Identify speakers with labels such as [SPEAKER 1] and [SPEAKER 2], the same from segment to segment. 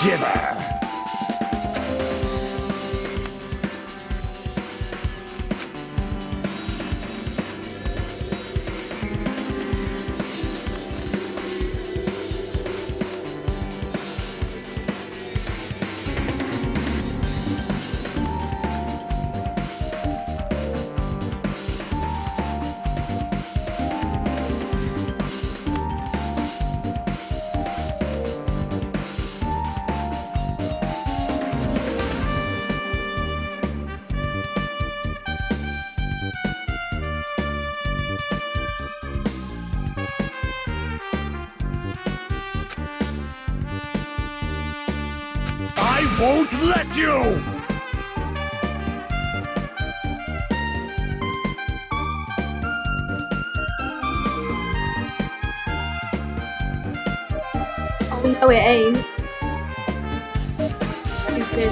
[SPEAKER 1] shiver. I won't let you!
[SPEAKER 2] Oh no, it ain't. Stupid.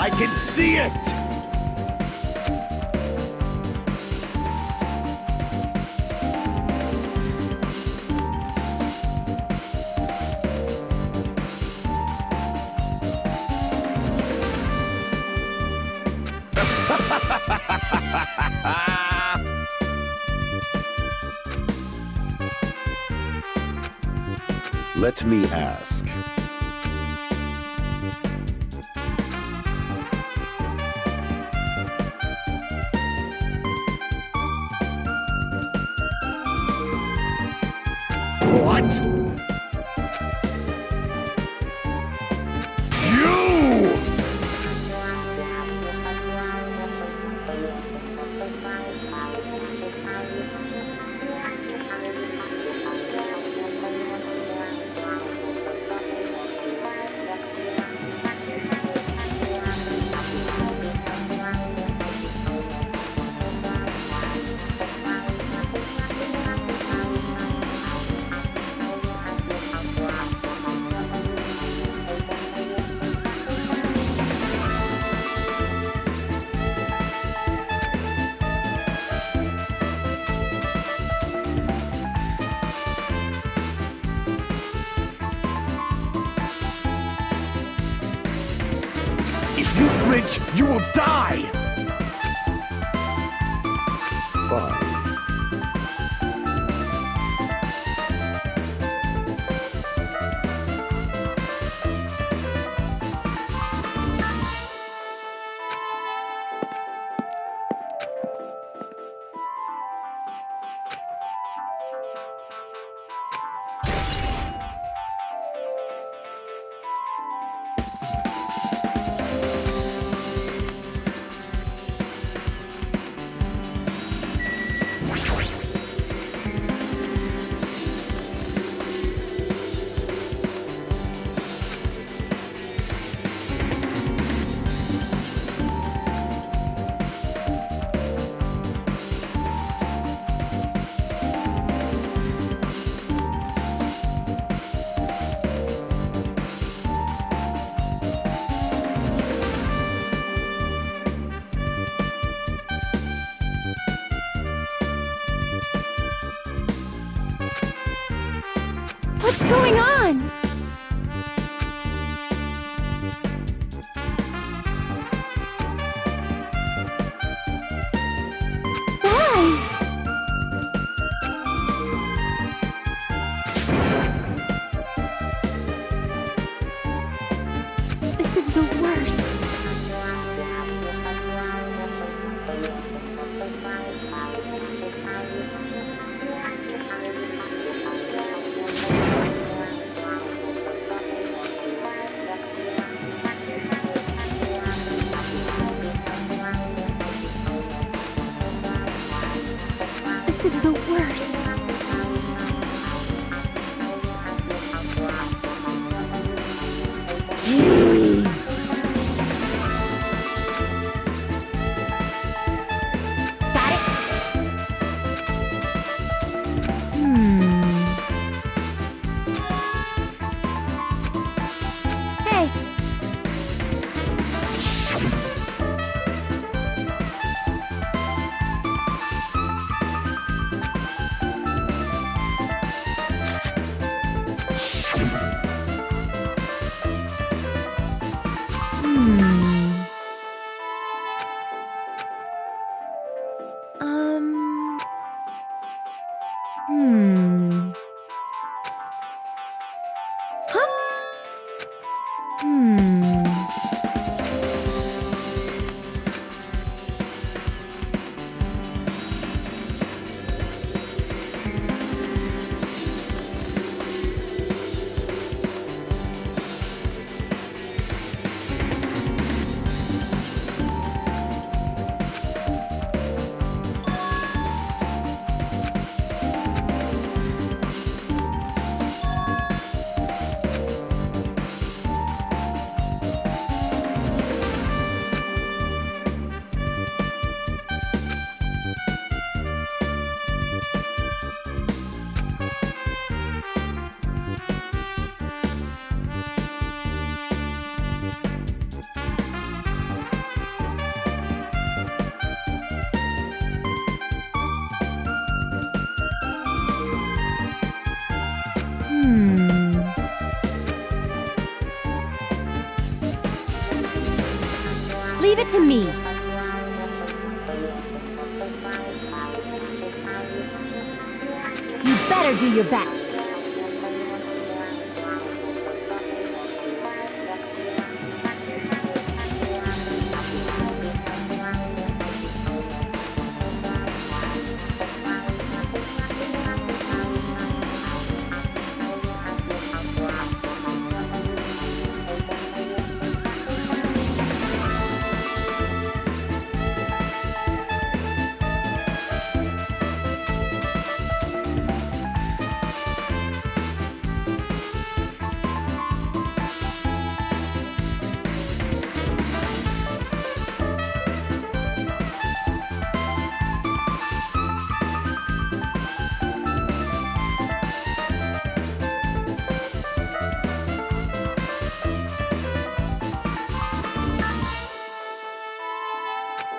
[SPEAKER 2] I can see it! Let me ask. What? You! If you flinch, you will die! Fine.
[SPEAKER 3] This is the worst. Jeez. Got it? Hey. Leave it to me. You better do your best.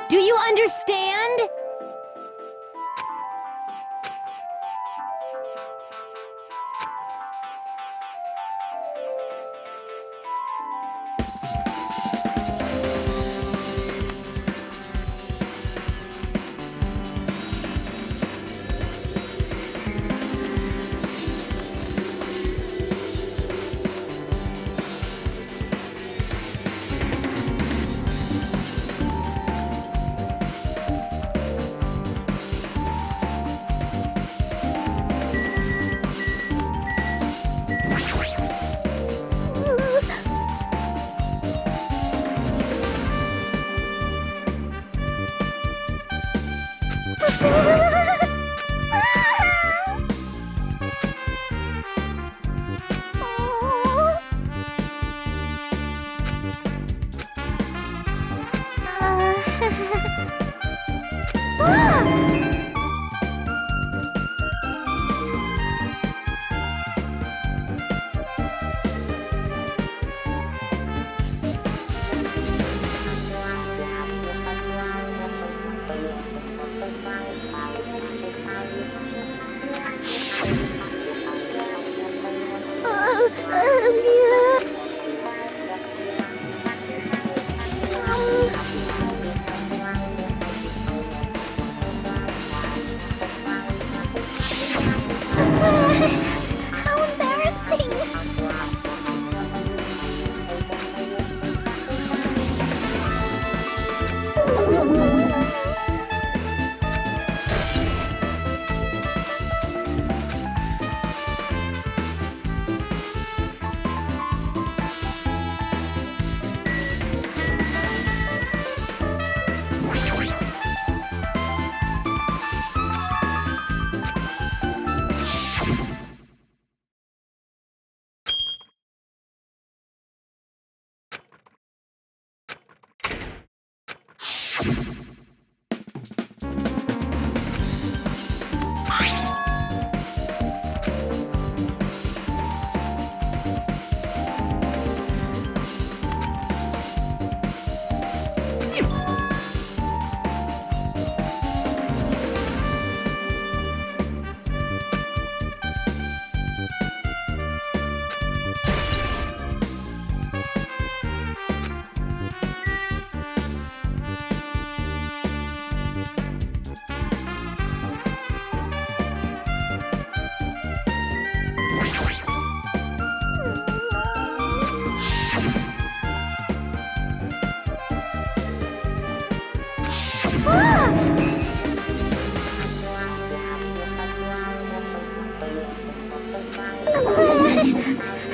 [SPEAKER 3] Do you understand?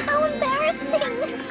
[SPEAKER 3] How embarrassing!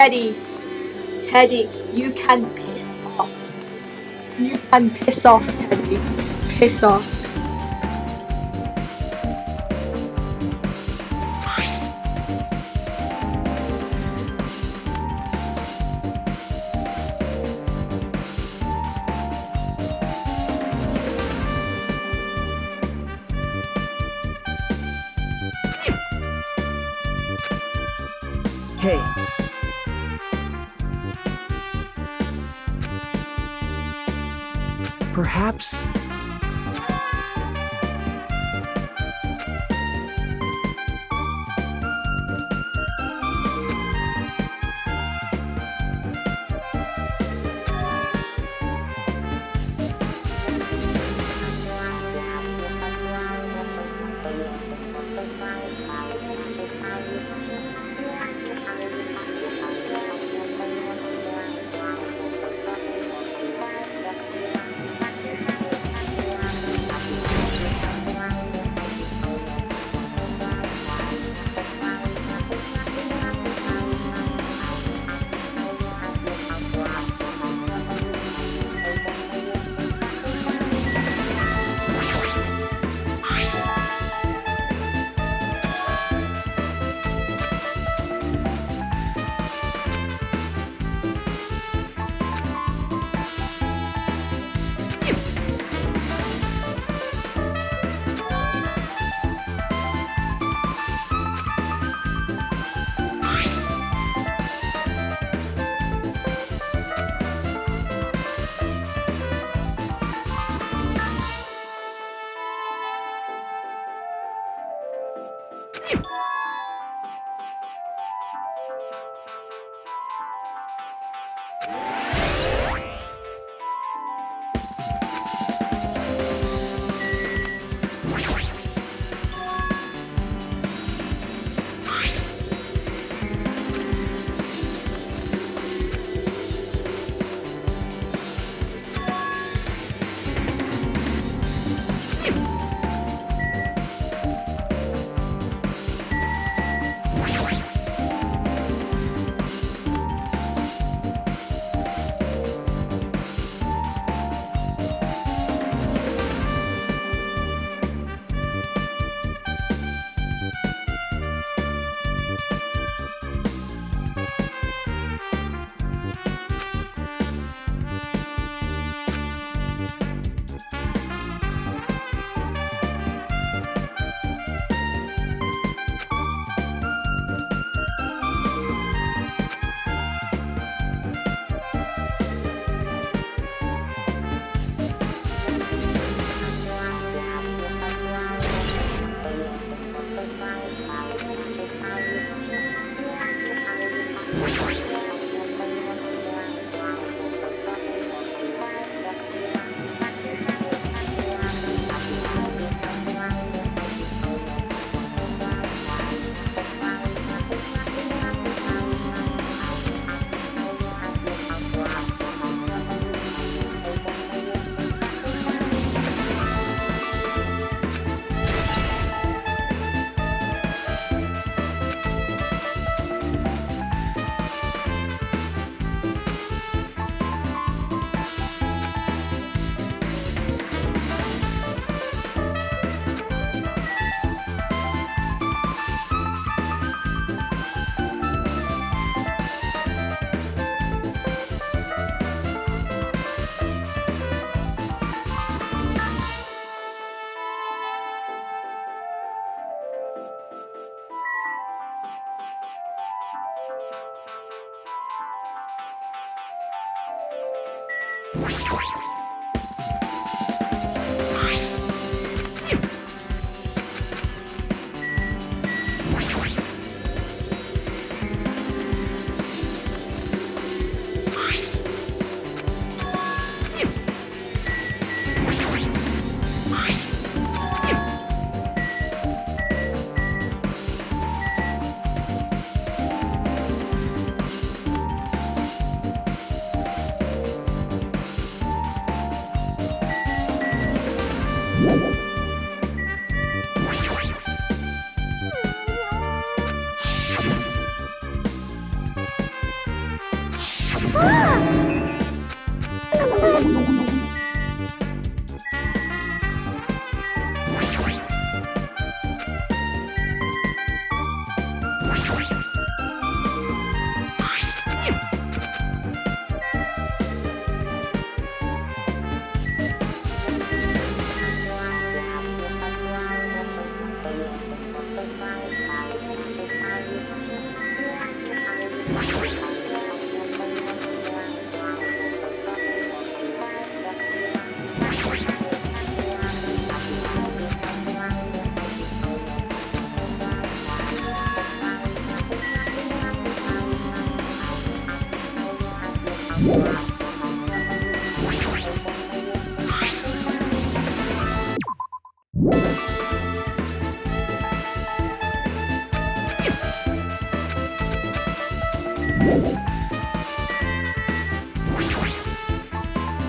[SPEAKER 4] Teddy, Teddy, you can piss off. You can piss off, Teddy. Piss off.
[SPEAKER 2] Hey. Perhaps...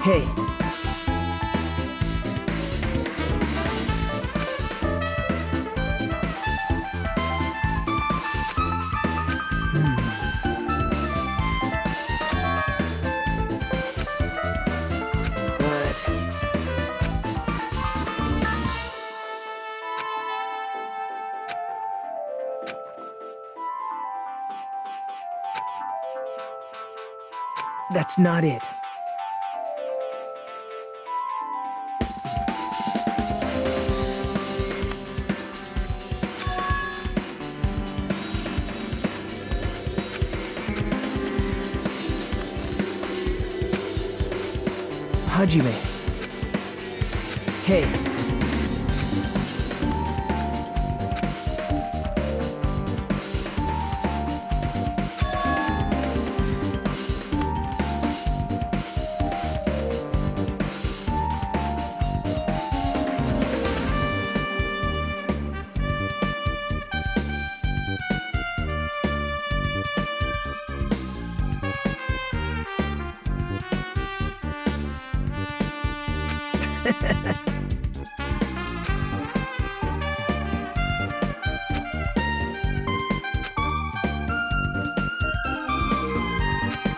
[SPEAKER 2] Hey. That's not it. Hajime. Hey.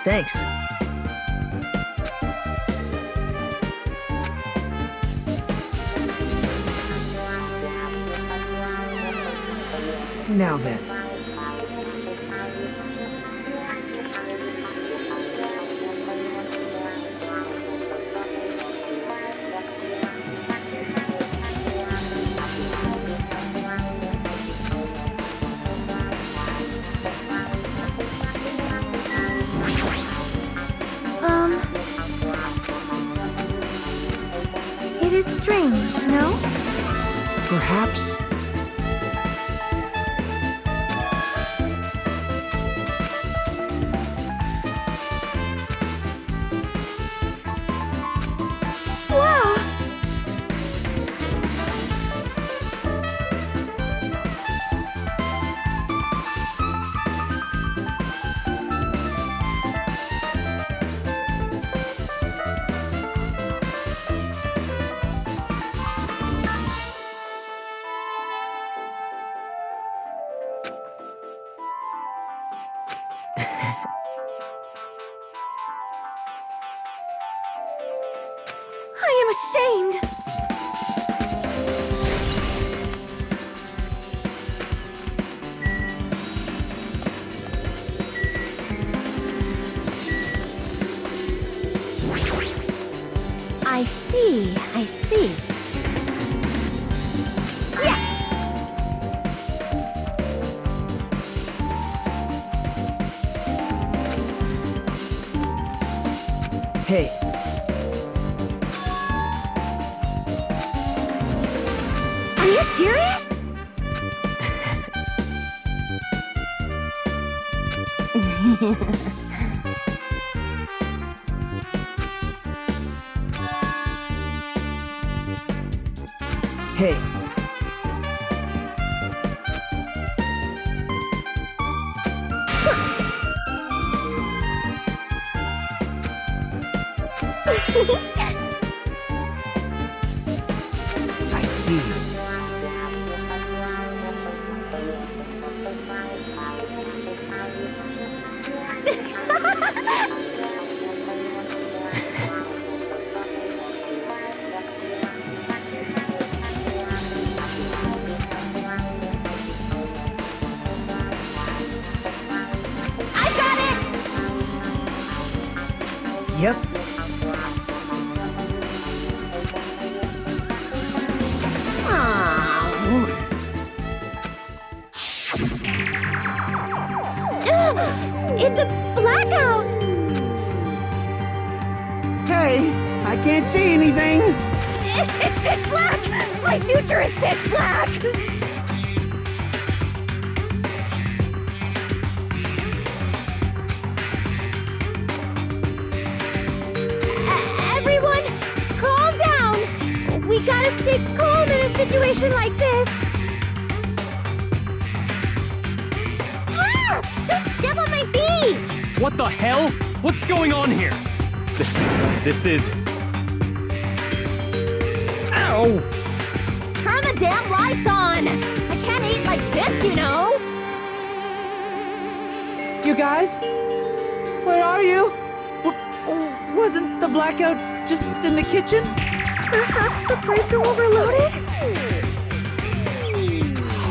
[SPEAKER 2] Thanks. Now then.
[SPEAKER 3] It is strange, no?
[SPEAKER 2] Perhaps.
[SPEAKER 3] Wow! I am ashamed! I see, I see. Yes!
[SPEAKER 2] Hey.
[SPEAKER 3] Are you serious?
[SPEAKER 2] Hey, I see.
[SPEAKER 3] I got it!
[SPEAKER 2] Yep.
[SPEAKER 3] It's a blackout!
[SPEAKER 2] Hey, I can't see anything.
[SPEAKER 3] It's pitch black! My future is pitch black! Everyone, calm down! We gotta stay calm in a situation like this! Ah! Don't step on my bee!
[SPEAKER 1] What the hell? What's going on here? This is... Ow!
[SPEAKER 3] Turn the damn lights on! I can't eat like this, you know!
[SPEAKER 5] You guys? Where are you? Wasn't the blackout just in the kitchen?
[SPEAKER 3] Perhaps the breaker overloaded?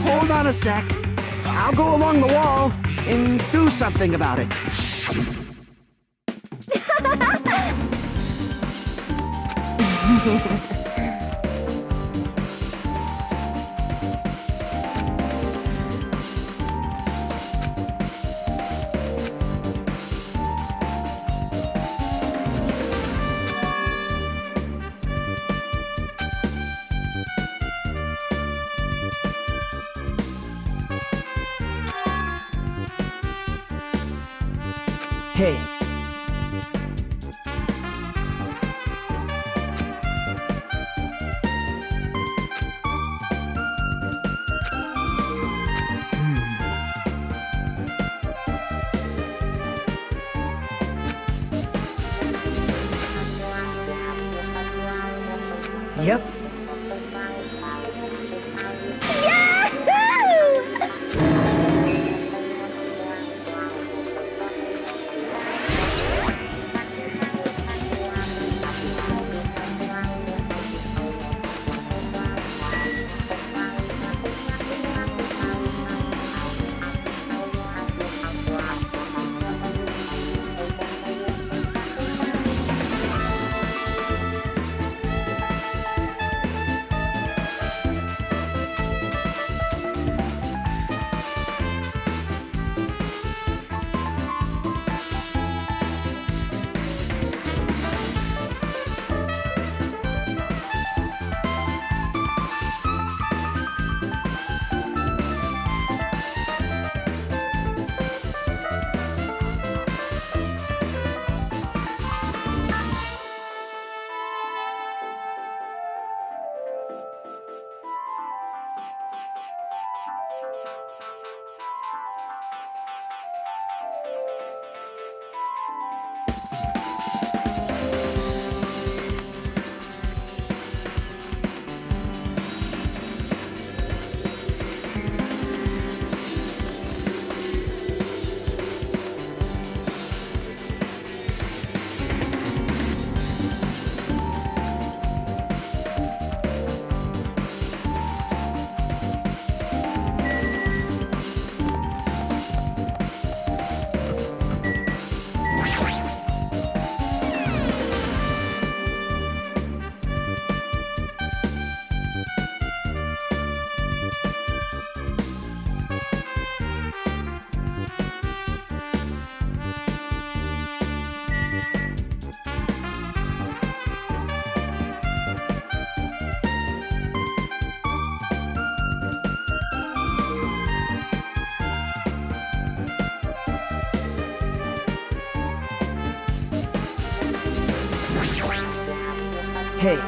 [SPEAKER 2] Hold on a sec. I'll go along the wall and do something about it. Hey. Yep. Hey,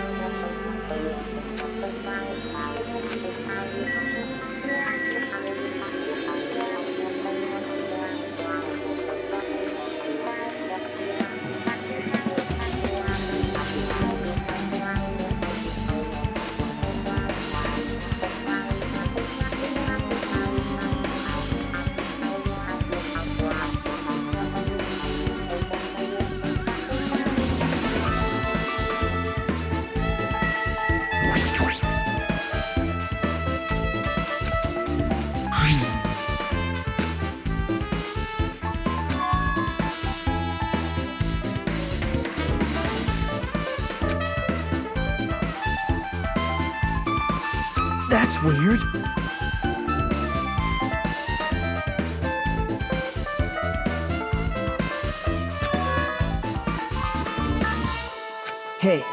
[SPEAKER 2] that's weird. Hey.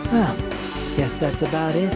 [SPEAKER 2] Well, guess that's about it.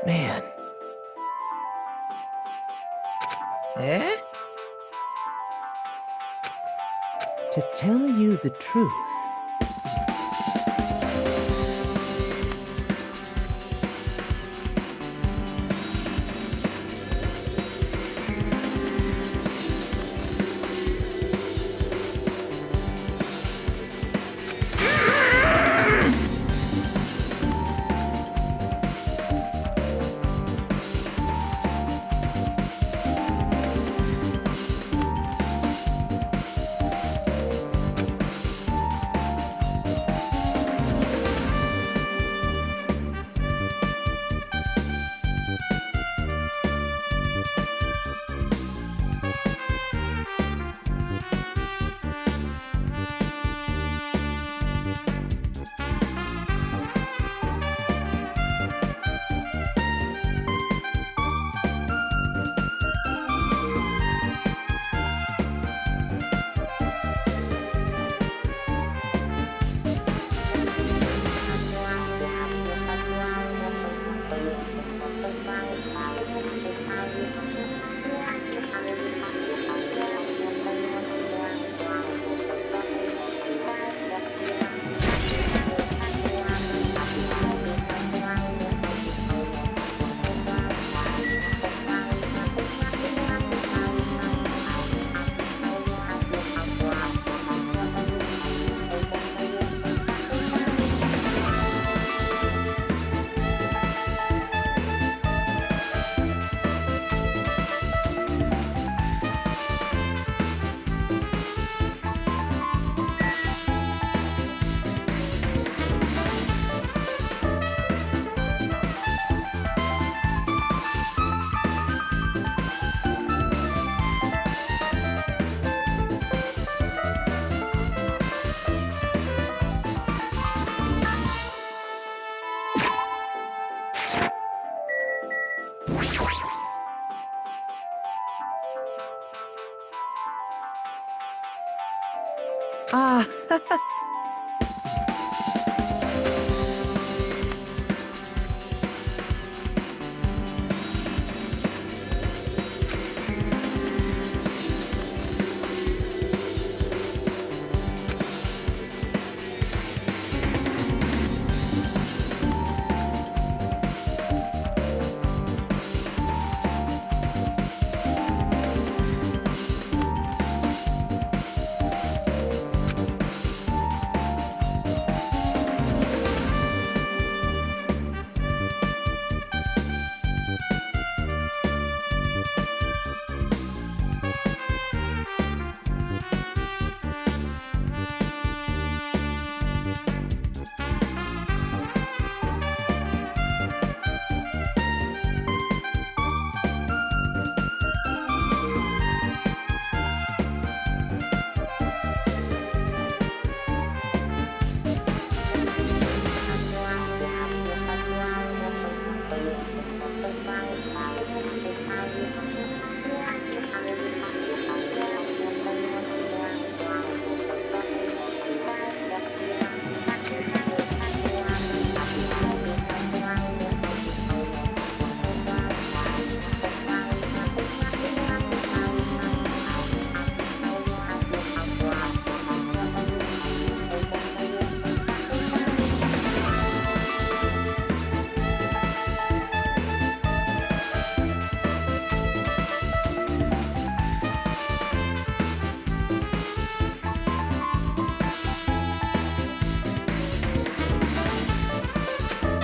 [SPEAKER 2] Man. Eh? To tell you the truth,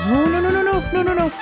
[SPEAKER 5] Oh, no, no, no, no, no, no, no.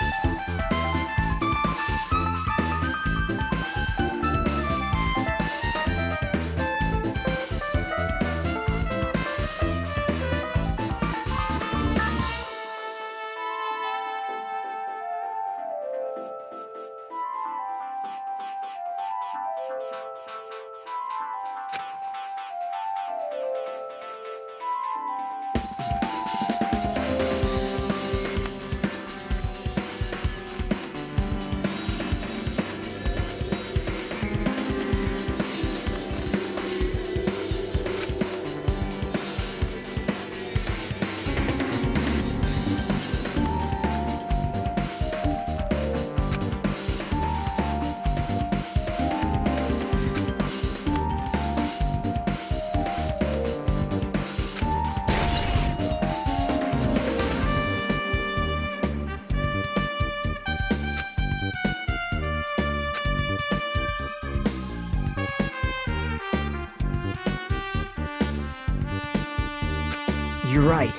[SPEAKER 5] You're right.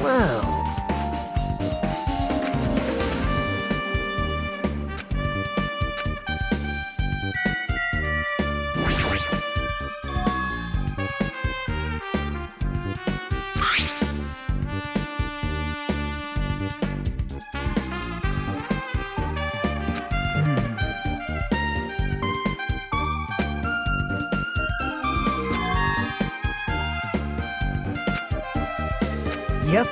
[SPEAKER 2] Well,
[SPEAKER 5] Yep.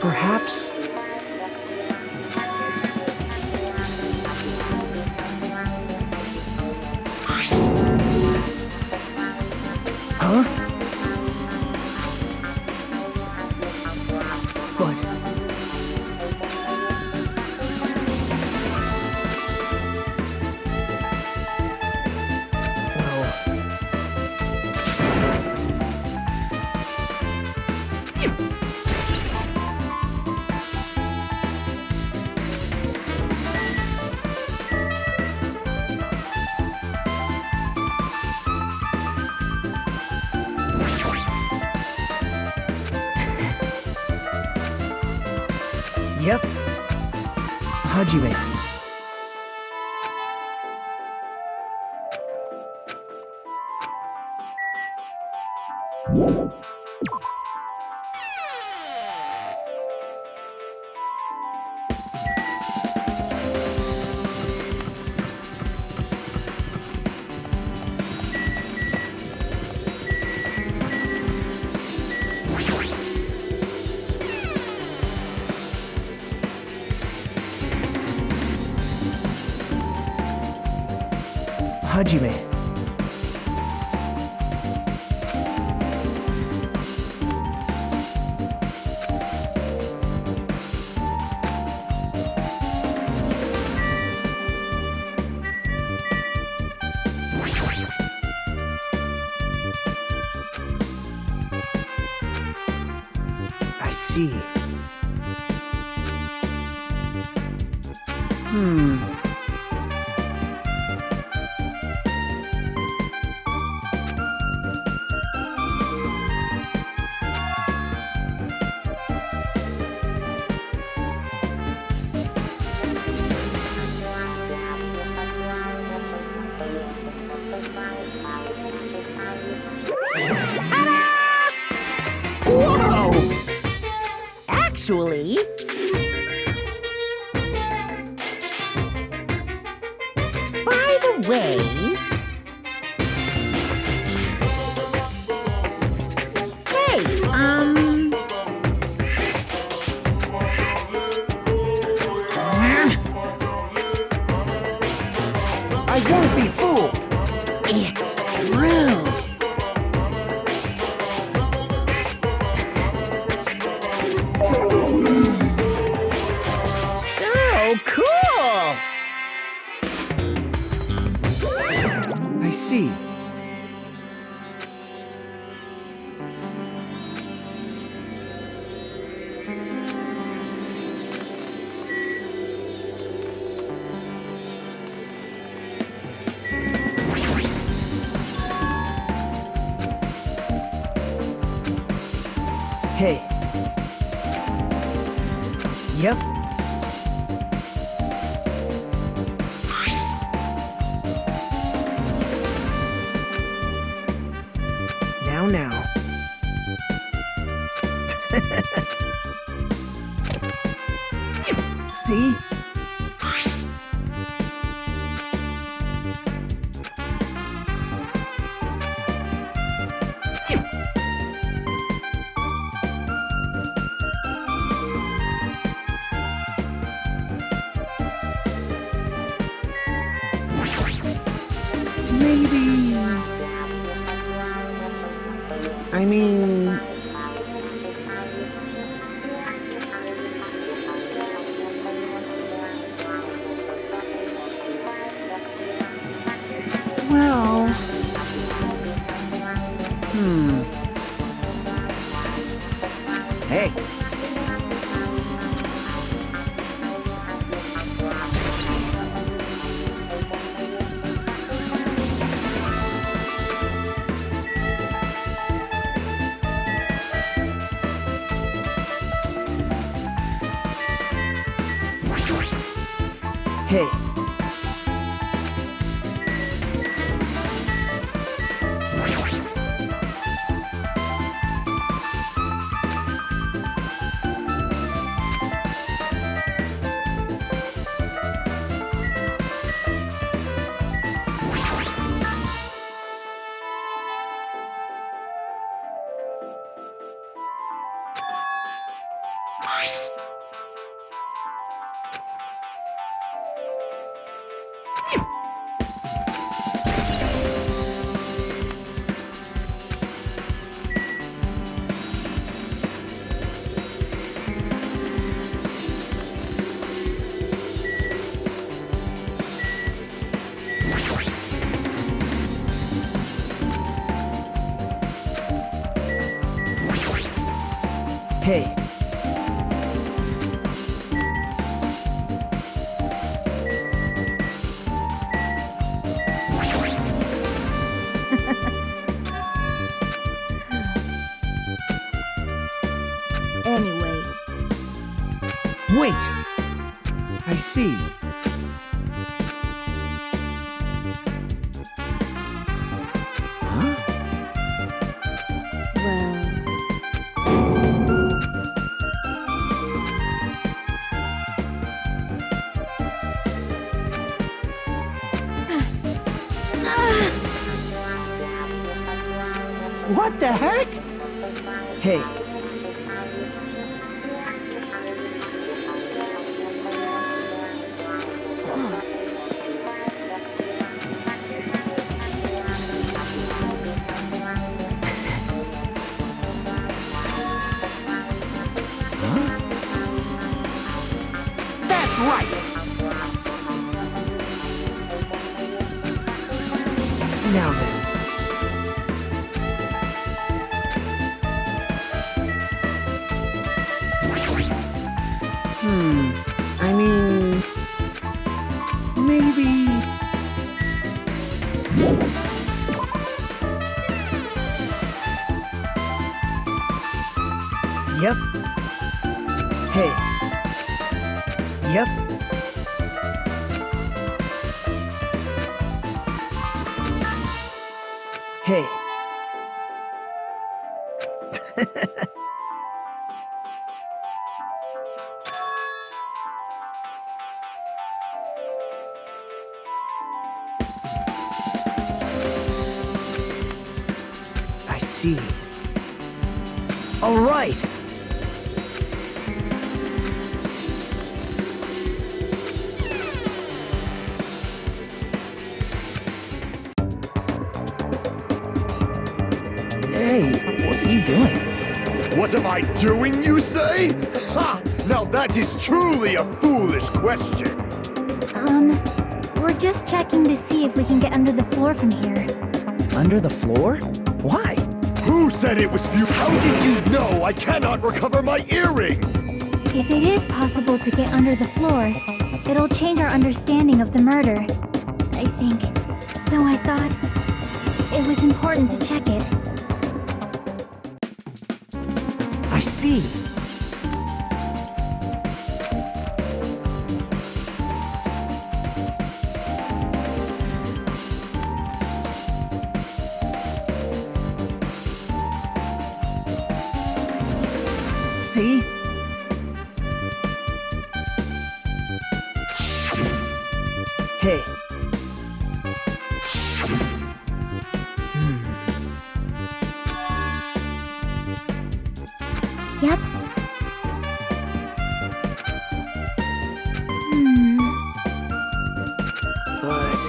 [SPEAKER 2] perhaps. Huh? But
[SPEAKER 5] Yep.
[SPEAKER 2] Hajime. Hajime. I see.
[SPEAKER 3] Whoa! Actually, by the
[SPEAKER 2] Anyway. Hey, I won't be fooled. It's true. So cool. I see. Hey. Yep. Now. See? Maybe... I mean... Well... Hey! Hey. Hey.
[SPEAKER 3] Anyway.
[SPEAKER 2] Wait! I see. Huh?
[SPEAKER 3] Well...
[SPEAKER 2] What the heck? Hey. That's right! Now then. I mean... Maybe... Yep. Hey. Yep. Hey. see. All right. Hey, what are you doing?
[SPEAKER 6] What am I doing, you say? Ha! Now that is truly a foolish question.
[SPEAKER 3] We're just checking to see if we can get under the floor from here.
[SPEAKER 2] Under the floor? Why?
[SPEAKER 6] Who said it was futile? How did you know I cannot recover my earring?
[SPEAKER 3] If it is possible to get under the floor, it'll change our understanding of the murder, I think. So I thought it was important to check it.
[SPEAKER 2] I see. See? Hey.
[SPEAKER 3] Yep.
[SPEAKER 2] But...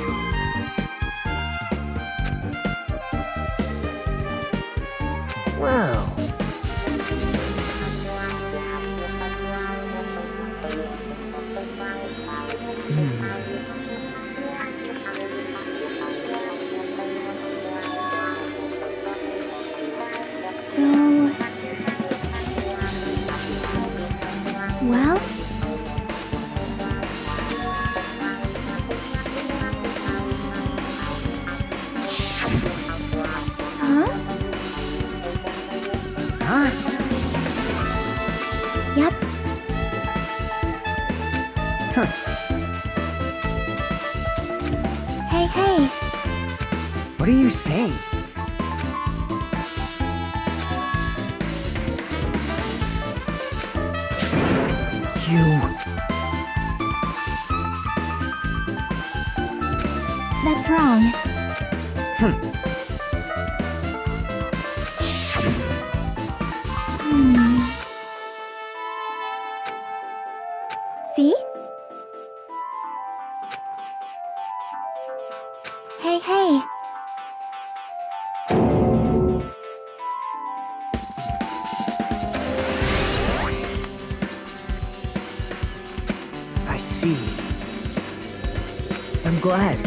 [SPEAKER 2] Well...
[SPEAKER 3] So... Well... Huh?
[SPEAKER 2] Huh?
[SPEAKER 3] Yep.
[SPEAKER 2] Huh.
[SPEAKER 3] Hey, hey.
[SPEAKER 2] What are you saying? You...
[SPEAKER 3] That's wrong. See? Hey, hey.
[SPEAKER 2] I see. I'm glad.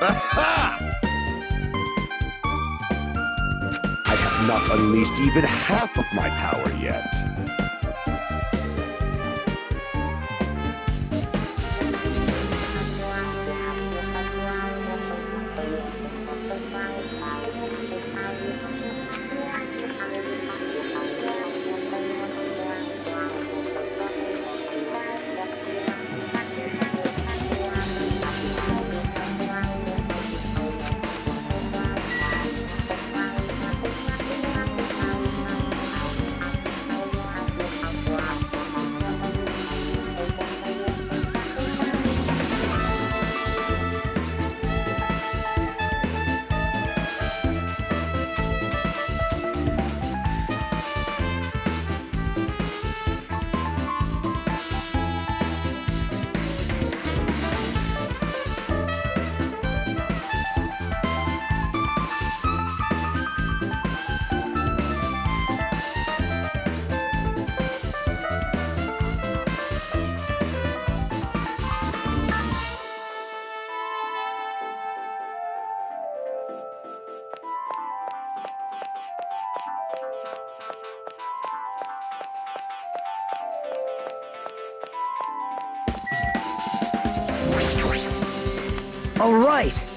[SPEAKER 6] Aha! I have not unleashed even half of my power yet.
[SPEAKER 2] right.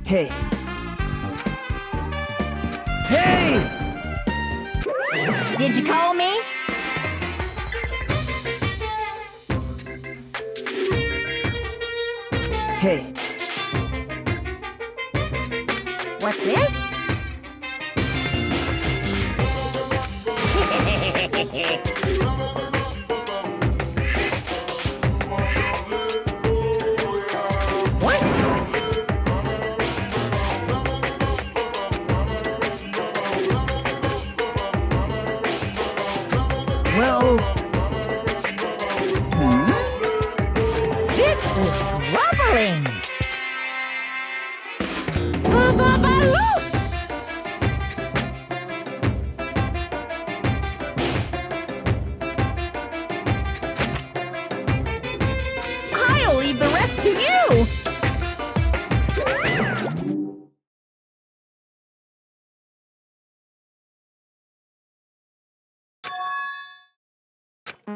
[SPEAKER 2] Hey. Hey!
[SPEAKER 7] Did you call me?
[SPEAKER 2] Hey.
[SPEAKER 7] What's this? What?
[SPEAKER 2] Well,
[SPEAKER 7] This is troubling. Loose! I'll leave the rest to you.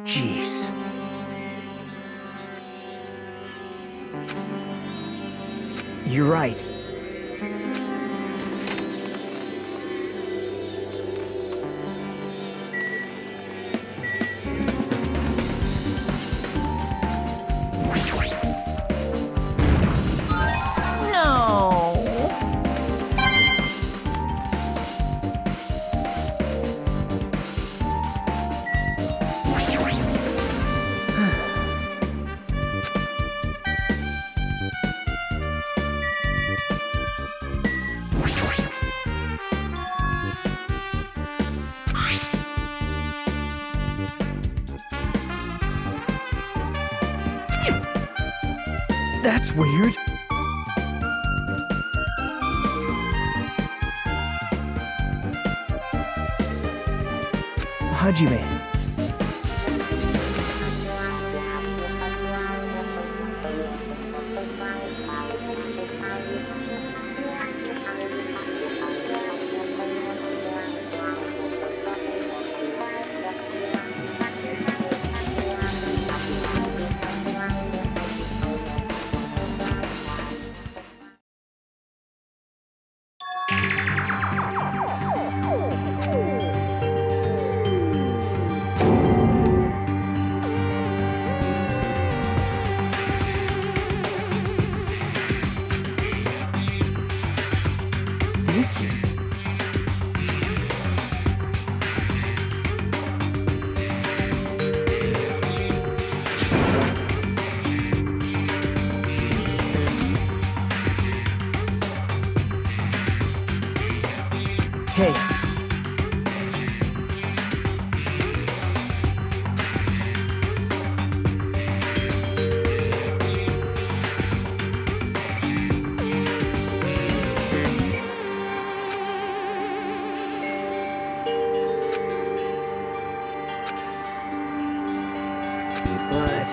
[SPEAKER 2] jeez. You're right.
[SPEAKER 7] No.
[SPEAKER 2] That's weird. Hajime. This is... Hey. But...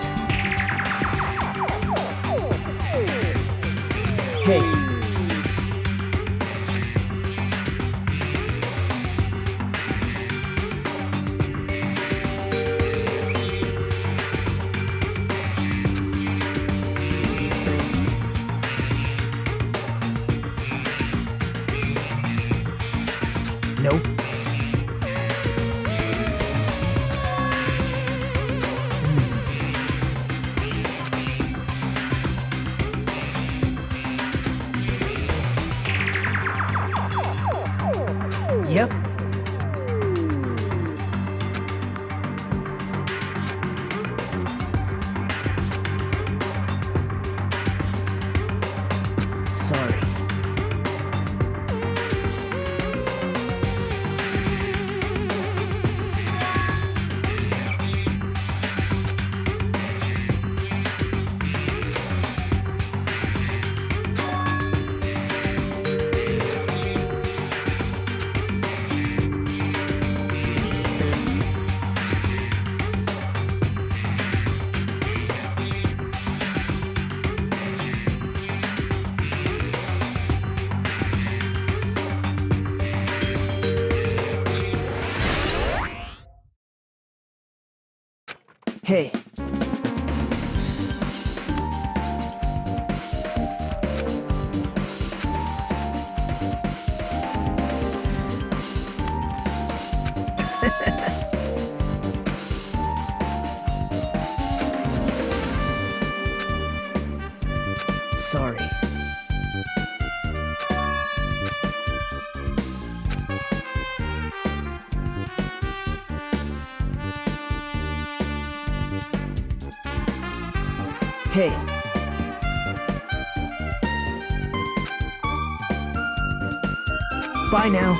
[SPEAKER 2] Hey. Nope.
[SPEAKER 5] Hey. Sorry. Hey. Bye now.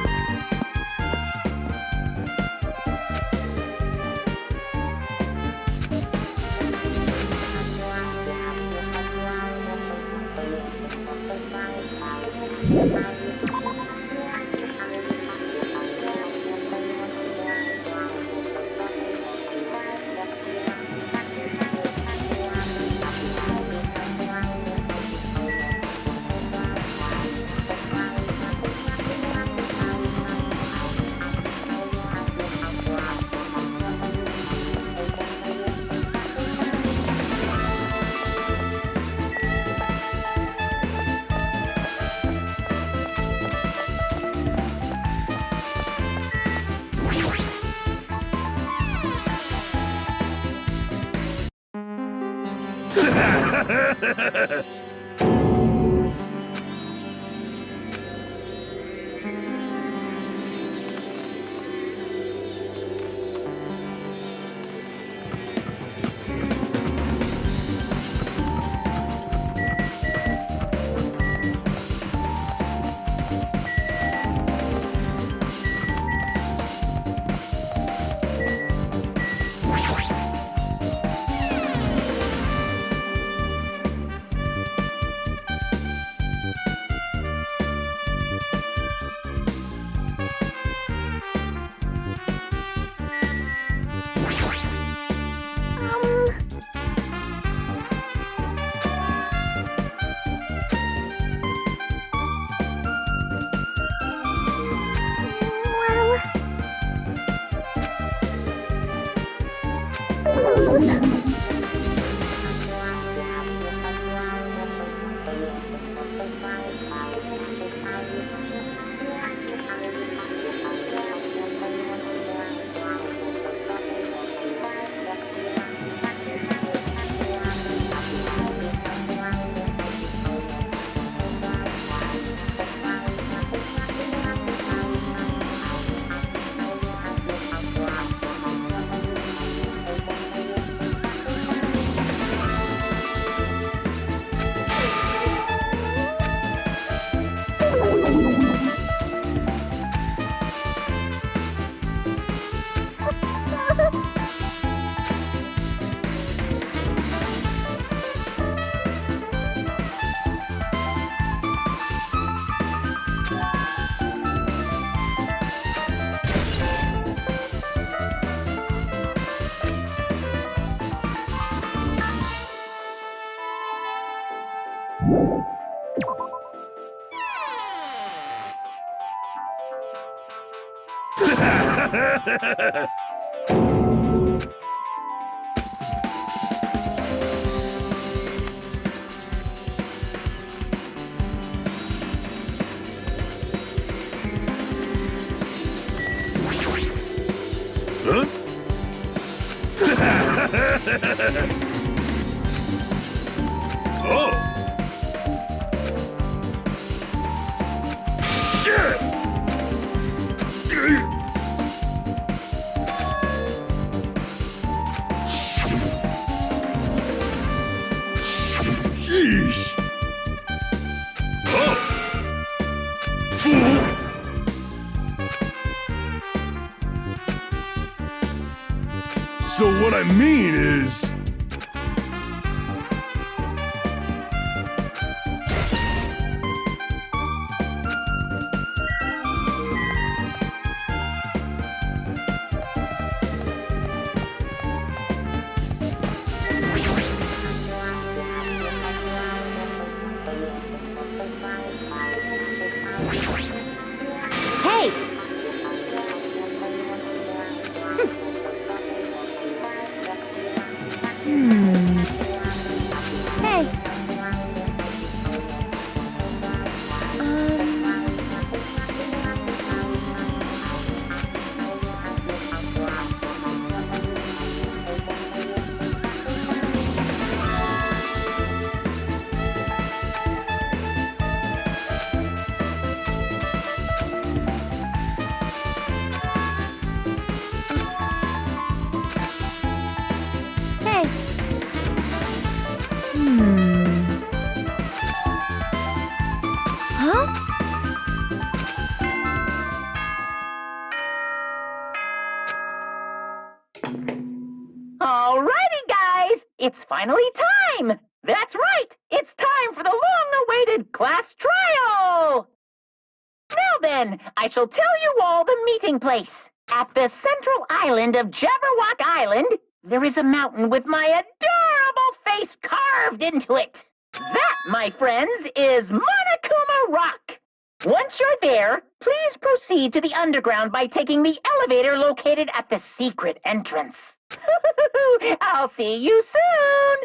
[SPEAKER 6] Oh! Shit! Sheesh! Oh! Fool! So what I mean is...
[SPEAKER 7] Hey!
[SPEAKER 8] it's finally time! That's right! It's time for the long-awaited class trial! Now then, I shall tell you all the meeting place. At the central island of Jabberwock Island, there is a mountain with my adorable face carved into it. That, my friends, is Monokuma Rock. Once you're there, please proceed to the underground by taking the elevator located at the secret entrance. I'll see you soon!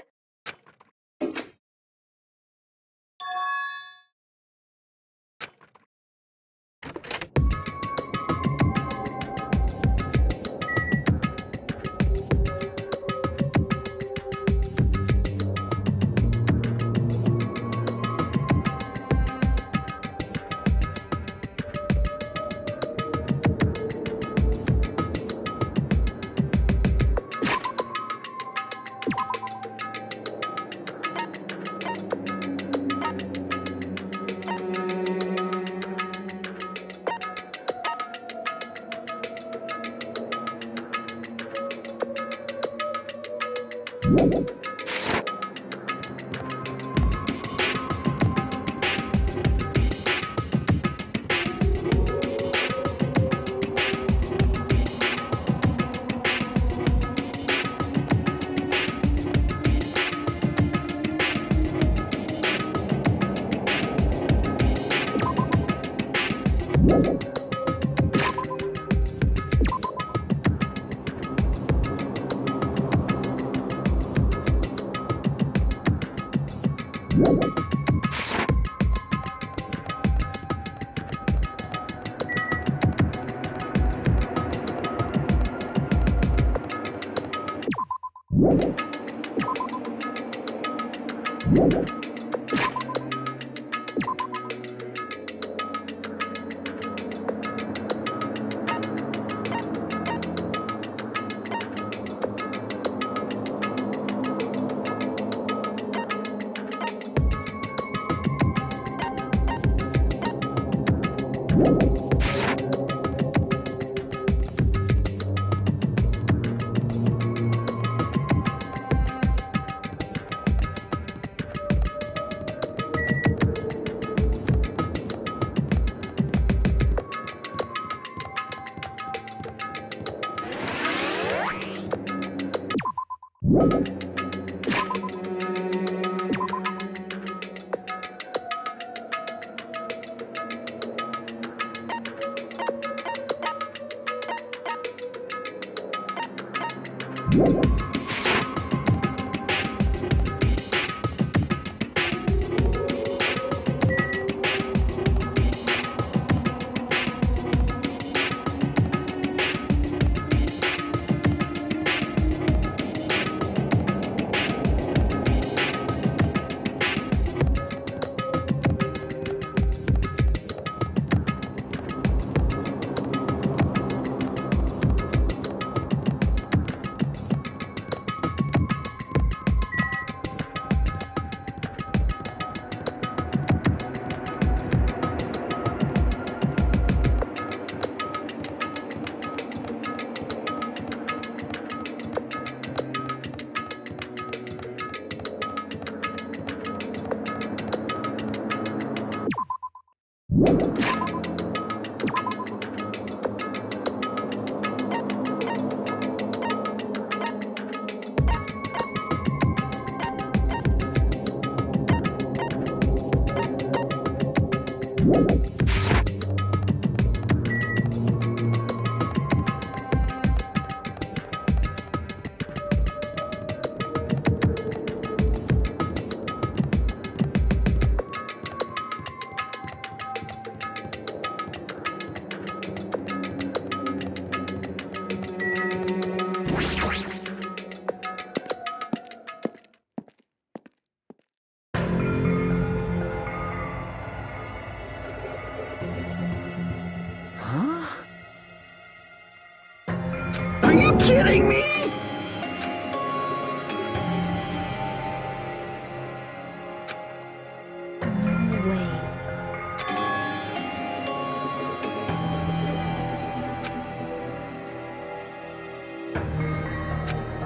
[SPEAKER 2] Are you kidding me?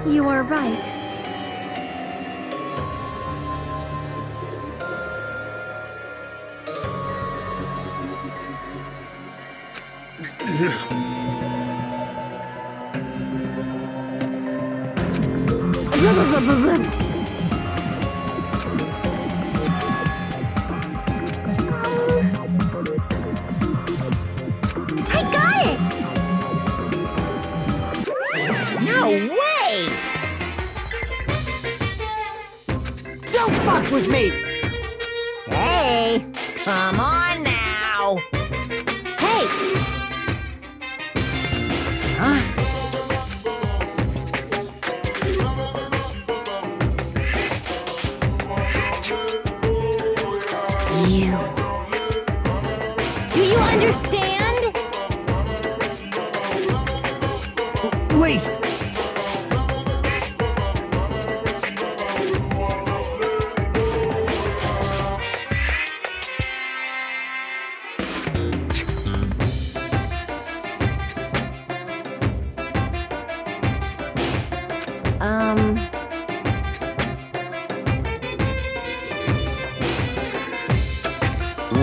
[SPEAKER 3] You are right. I got it!
[SPEAKER 7] No way!
[SPEAKER 2] Don't fuck with me!
[SPEAKER 7] Hey, come on now. Hey! Huh? You.
[SPEAKER 3] Do you understand?
[SPEAKER 2] Wait!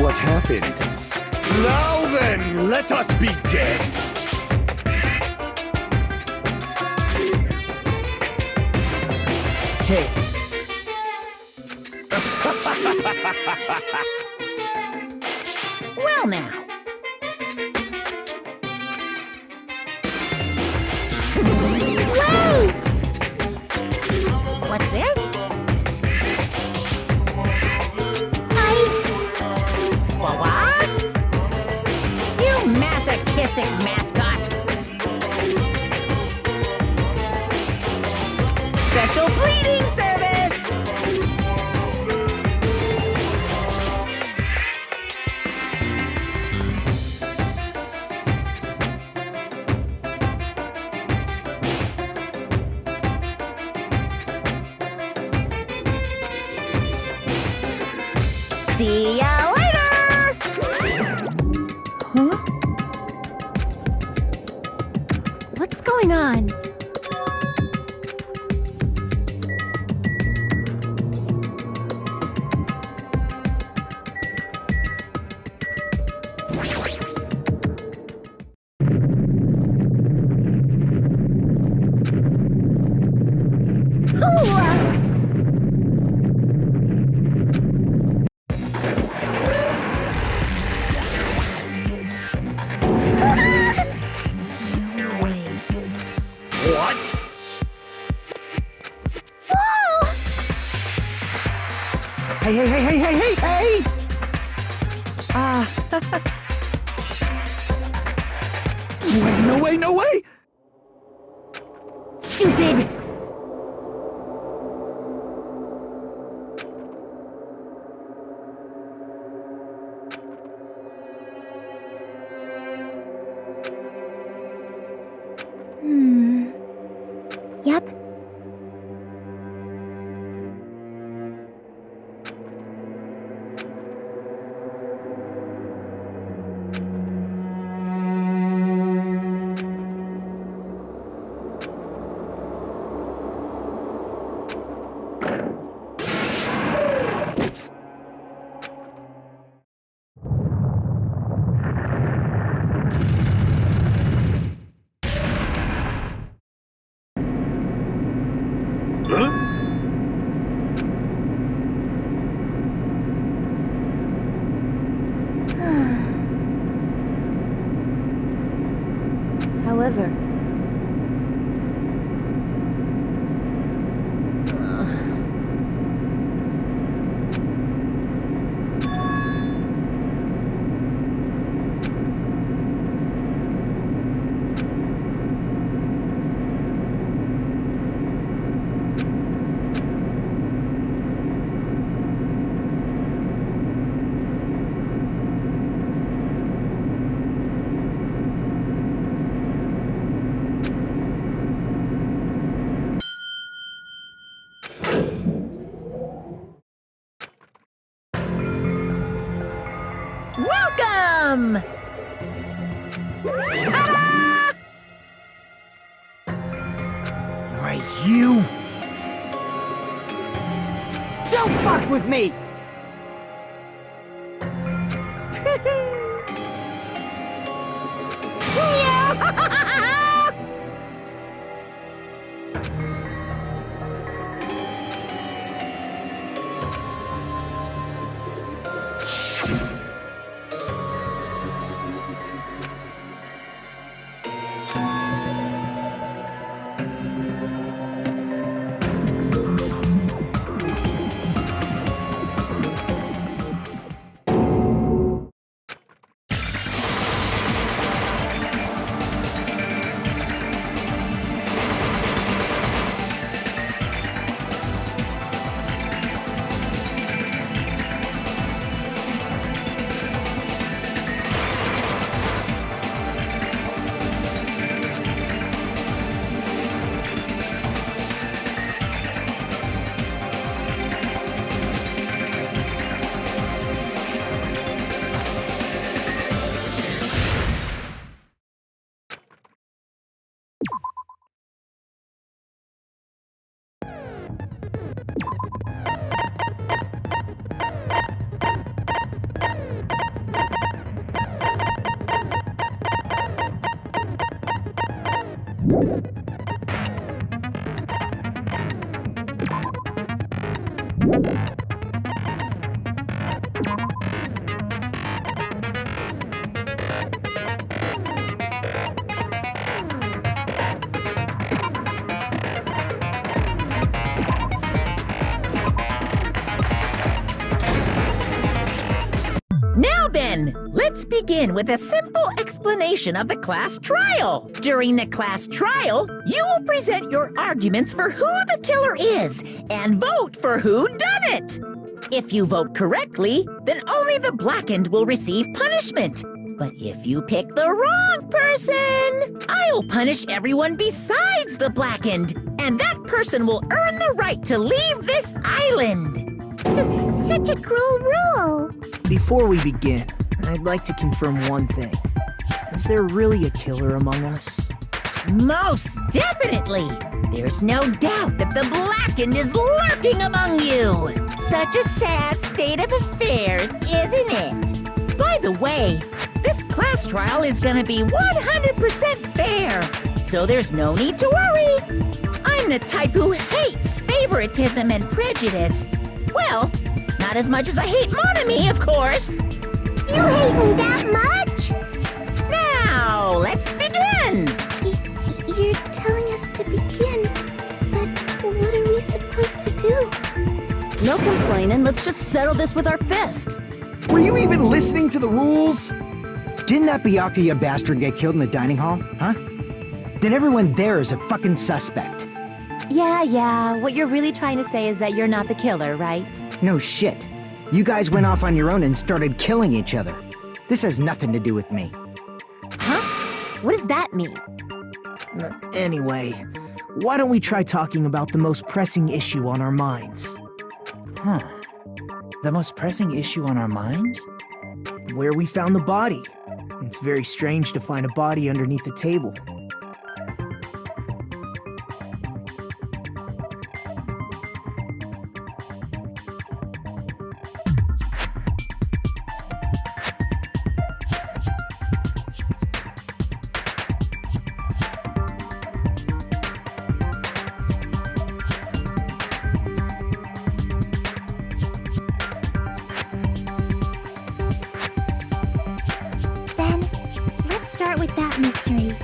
[SPEAKER 6] What happened? Now then, let us begin!
[SPEAKER 2] Hey,
[SPEAKER 7] Well now. Wait! What's this? What? You masochistic mascot! Special breeding service! See ya later!
[SPEAKER 3] Huh? What's going on?
[SPEAKER 6] What?
[SPEAKER 2] hey, hey, hey, hey, hey, hey, hey! No way, no way!
[SPEAKER 3] Stupid! Yep. However,
[SPEAKER 7] Welcome! Ta-da!
[SPEAKER 2] Right, you! Don't fuck with me!
[SPEAKER 7] Now then, let's begin with a simple explanation of the class trial. During the class trial, you will present your arguments for who the killer is and vote for who done it. If you vote correctly, then only the blackened will receive punishment. But if you pick the wrong person, I'll punish everyone besides the blackened, and that person will earn the right to leave this island.
[SPEAKER 3] Such a cruel rule.
[SPEAKER 5] Before we begin, I'd like to confirm one thing. Is there really a killer among us?
[SPEAKER 7] Most definitely! There's no doubt that the blackened is lurking among you! Such a sad state of affairs, isn't it? By the way, this class trial is gonna be 100% fair, so there's no need to worry. I'm the type who hates favoritism and prejudice. Well, not as much as I hate Monami, of course.
[SPEAKER 3] You hate me that much?
[SPEAKER 7] Now, let's begin!
[SPEAKER 3] You're telling us to begin, but what are we supposed to do?
[SPEAKER 9] No complaining, let's just settle this with our fists.
[SPEAKER 2] Were you even listening to the rules? Didn't that Byakuya bastard get killed in the dining hall, huh? Then everyone there is a fucking suspect.
[SPEAKER 9] Yeah, what you're really trying to say is that you're not the killer, right?
[SPEAKER 2] No shit. You guys went off on your own and started killing each other. This has nothing to do with me.
[SPEAKER 9] Huh? What does that mean?
[SPEAKER 5] Anyway, why don't we try talking about the most pressing issue on our minds?
[SPEAKER 2] Huh. The most pressing issue on our minds?
[SPEAKER 5] Where we found the body. It's very strange to find a body underneath a table.
[SPEAKER 3] Then, let's start with that mystery.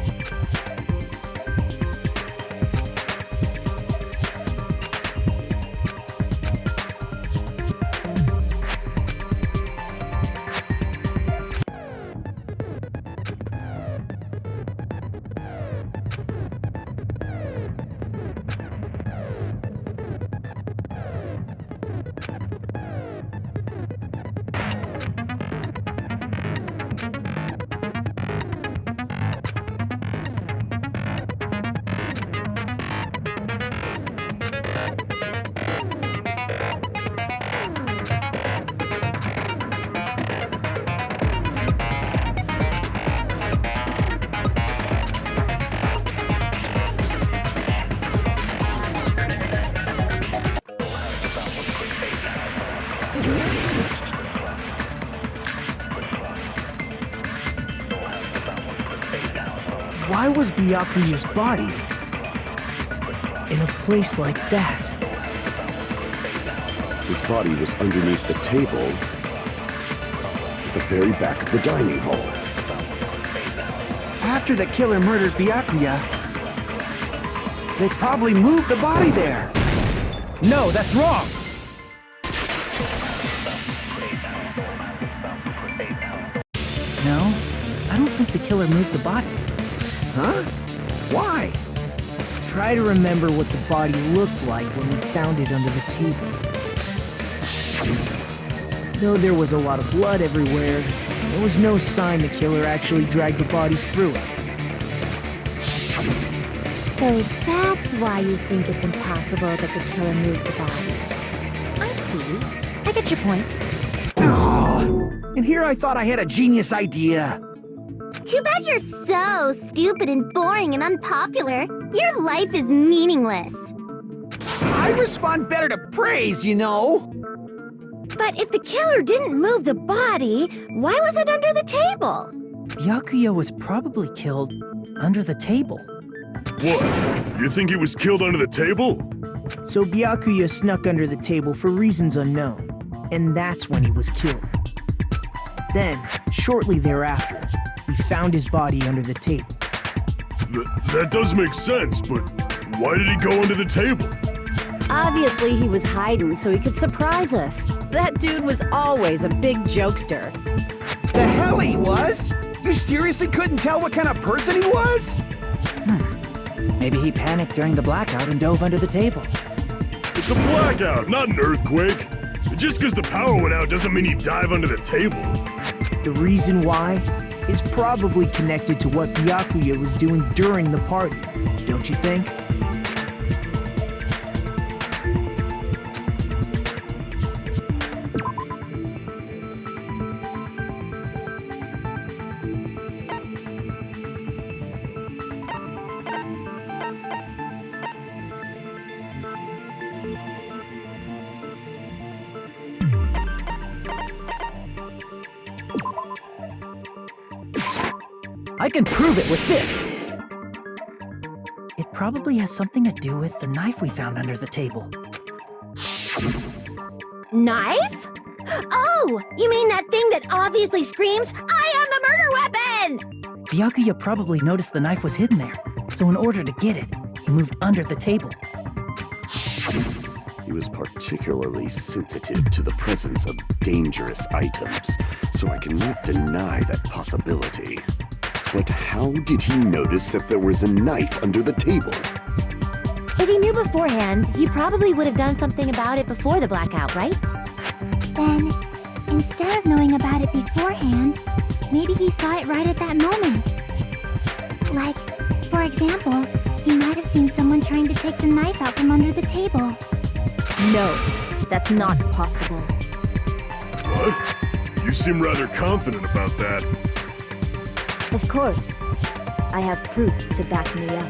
[SPEAKER 5] Why was Byakuya's body in a place like that?
[SPEAKER 6] His body was underneath the table at the very back of the dining hall.
[SPEAKER 2] After the killer murdered Byakuya, they probably moved the body there.
[SPEAKER 1] No, that's wrong!
[SPEAKER 5] No, I don't think the killer moved the body.
[SPEAKER 2] Huh? Why?
[SPEAKER 5] Try to remember what the body looked like when we found it under the table. Though there was a lot of blood everywhere, there was no sign the killer actually dragged the body through it.
[SPEAKER 9] So that's why you think it's impossible that the killer moved the body. I see. I get your point.
[SPEAKER 2] Oh, and here I thought I had a genius idea.
[SPEAKER 3] Too bad you're so stupid and boring and unpopular. Your life is meaningless.
[SPEAKER 2] I respond better to praise, you know.
[SPEAKER 9] But if the killer didn't move the body, why was it under the table?
[SPEAKER 5] Byakuya was probably killed under the table.
[SPEAKER 6] What? You think he was killed under the table?
[SPEAKER 2] So Byakuya snuck under the table for reasons unknown, and that's when he was killed. Then, shortly thereafter, we found his body under the table.
[SPEAKER 6] That does make sense, but why did he go under the table?
[SPEAKER 9] Obviously, he was hiding so he could surprise us. That dude was always a big jokester.
[SPEAKER 2] The hell he was? You seriously couldn't tell what kind of person he was? Maybe he panicked during the blackout and dove under the table.
[SPEAKER 6] It's a blackout, not an earthquake. Just because the power went out doesn't mean you dive under the table.
[SPEAKER 2] The reason why is probably connected to what Byakuya was doing during the party, don't you think? I can prove it with this! It probably has something to do with the knife we found under the table.
[SPEAKER 9] Knife? Oh, you mean that thing that obviously screams, "I am the murder weapon!"
[SPEAKER 2] Byakuya probably noticed the knife was hidden there, so in order to get it, he moved under the table.
[SPEAKER 10] He was particularly sensitive to the presence of dangerous items, so I cannot deny that possibility. But how did he notice that there was a knife under the table?
[SPEAKER 9] If he knew beforehand, he probably would have done something about it before the blackout, right?
[SPEAKER 3] Then, instead of knowing about it beforehand, maybe he saw it right at that moment. Like, for example, he might have seen someone trying to take the knife out from under the table.
[SPEAKER 9] No, that's not possible.
[SPEAKER 6] What? You seem rather confident about that.
[SPEAKER 9] Of course. I have proof to back me up.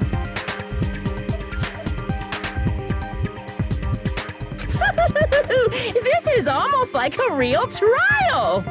[SPEAKER 7] This is almost like a real trial!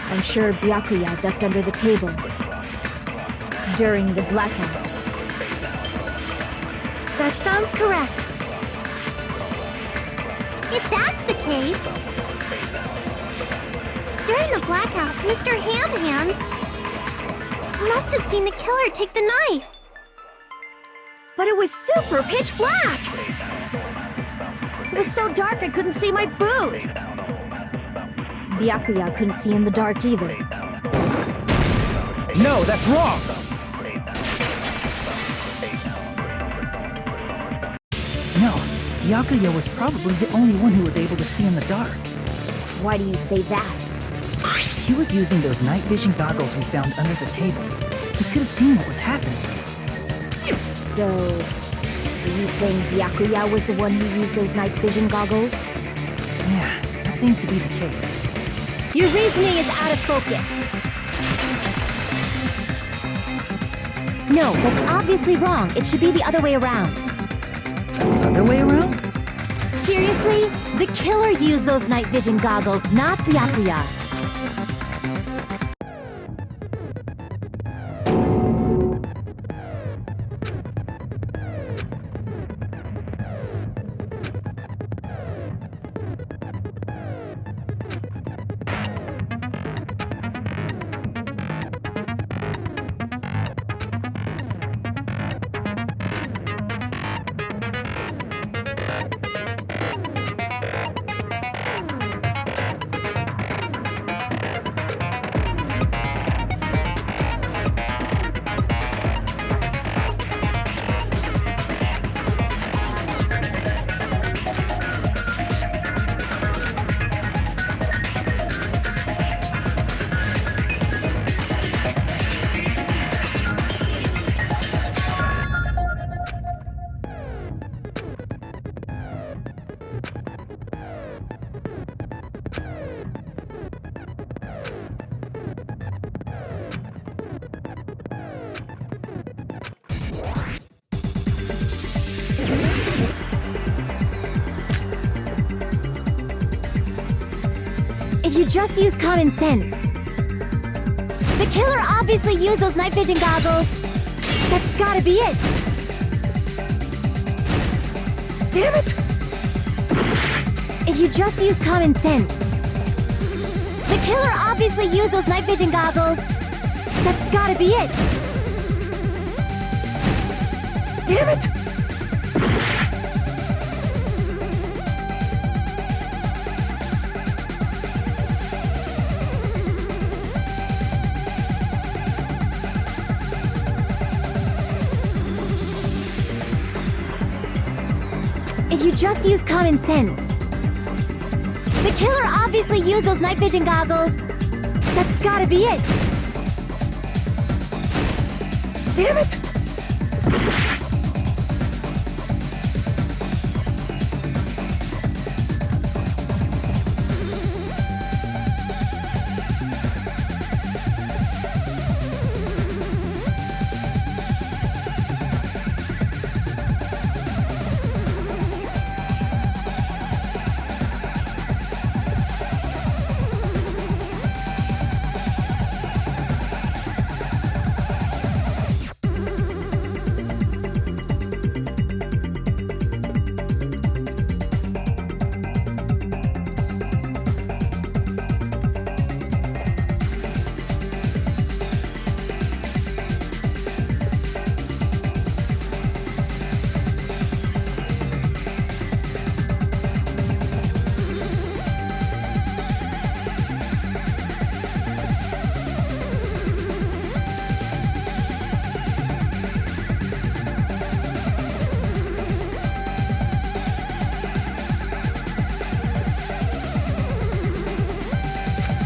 [SPEAKER 9] I'm sure Byakuya ducked under the table during the blackout. That sounds correct.
[SPEAKER 3] If that's the case, during the blackout, Mr. Ham Hands must have seen the killer take the knife.
[SPEAKER 9] But it was super pitch black! It was so dark I couldn't see my food. Byakuya couldn't see in the dark either.
[SPEAKER 2] No, that's wrong! No, Byakuya was probably the only one who was able to see in the dark.
[SPEAKER 9] Why do you say that?
[SPEAKER 2] He was using those night vision goggles we found under the table. He could have seen what was happening.
[SPEAKER 9] So, are you saying Byakuya was the one who used those night vision goggles?
[SPEAKER 2] Yeah, that seems to be the case.
[SPEAKER 9] Your reasoning is out of focus. No, that's obviously wrong. It should be the other way around.
[SPEAKER 2] The other way around?
[SPEAKER 9] Seriously? The killer used those night vision goggles, not Byakuya. If you just use common sense. The killer obviously used those night vision goggles. That's gotta be it.
[SPEAKER 2] Damn it!
[SPEAKER 9] If you just use common sense. The killer obviously used those night vision goggles. That's gotta be it.
[SPEAKER 2] Damn it!
[SPEAKER 9] If you just use common sense. The killer obviously used those night vision goggles. That's gotta be it.
[SPEAKER 2] Damn it!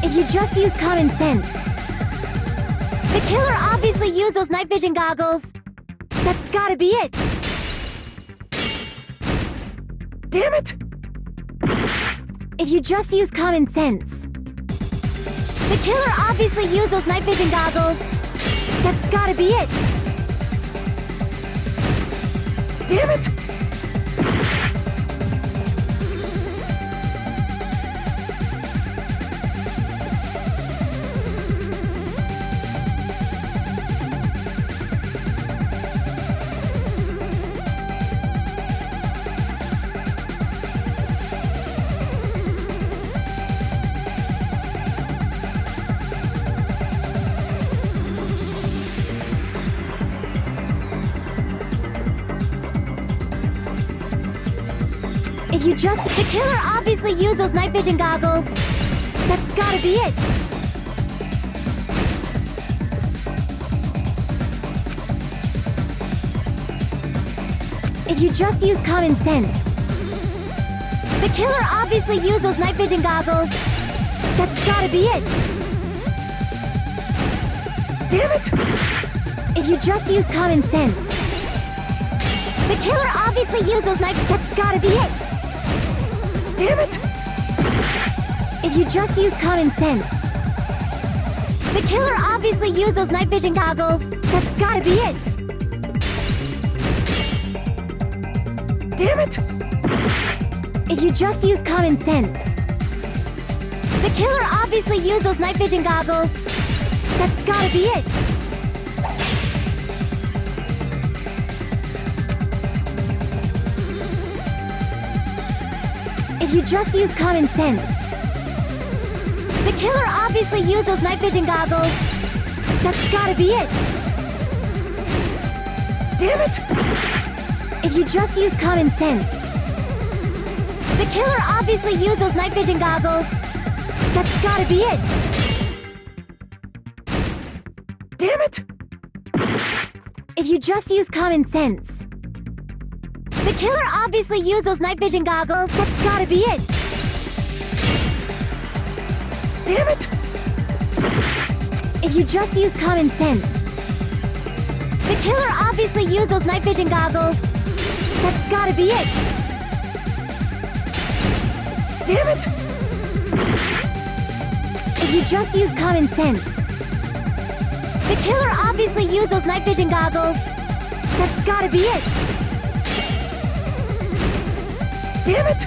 [SPEAKER 9] If you just use common sense. The killer obviously used those night vision goggles. That's gotta be it.
[SPEAKER 2] Damn it!
[SPEAKER 9] If you just use common sense. The killer obviously used those night vision goggles. That's gotta be it.
[SPEAKER 2] Damn it!
[SPEAKER 9] If you just... The killer obviously used those night vision goggles. That's gotta be it. If you just use common sense. The killer obviously used those night vision goggles. That's gotta be it.
[SPEAKER 2] Damn it!
[SPEAKER 9] If you just use common sense. The killer obviously used those night... That's gotta be it.
[SPEAKER 2] Damn it!
[SPEAKER 9] If you just use common sense. The killer obviously used those night vision goggles. That's gotta be it.
[SPEAKER 2] Damn it!
[SPEAKER 9] If you just use common sense. The killer obviously used those night vision goggles. That's gotta be it. If you just use common sense. The killer obviously used those night vision goggles. That's gotta be it.
[SPEAKER 2] Damn it!
[SPEAKER 9] If you just use common sense. The killer obviously used those night vision goggles. That's gotta be it.
[SPEAKER 2] Damn it!
[SPEAKER 9] If you just use common sense. The killer obviously used those night vision goggles. That's gotta be it.
[SPEAKER 2] Damn it!
[SPEAKER 9] If you just use common sense. The killer obviously used those night vision goggles. That's gotta be it.
[SPEAKER 2] Damn it!
[SPEAKER 9] If you just use common sense. The killer obviously used those night vision goggles. That's gotta be it.
[SPEAKER 2] Damn it!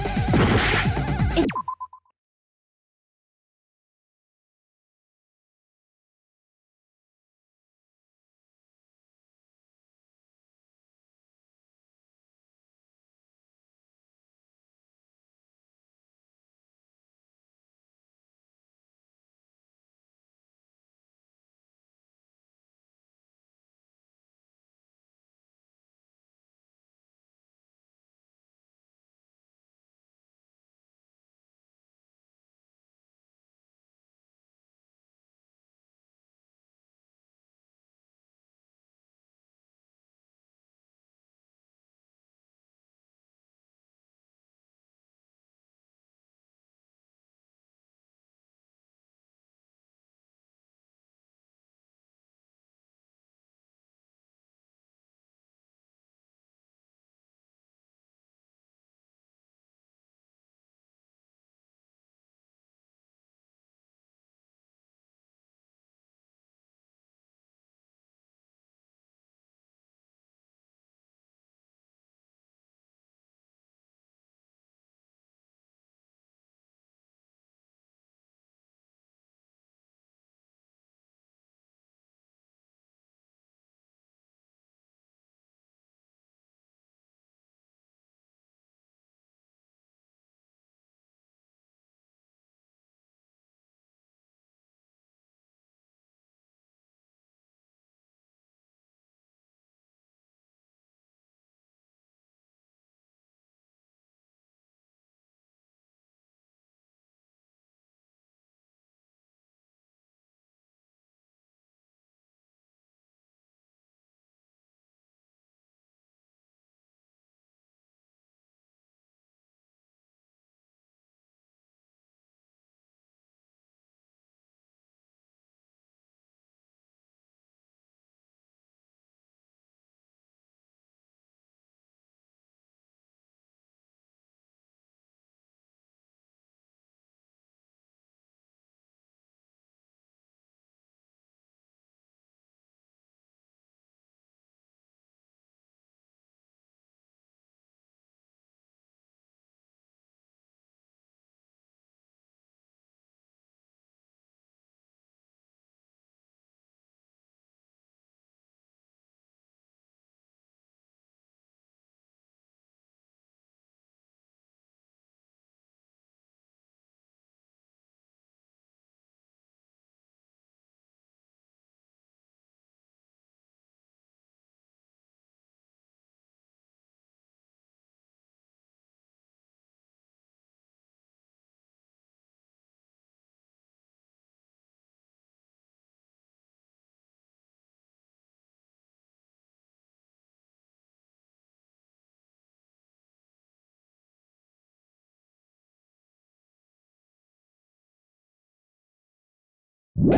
[SPEAKER 9] The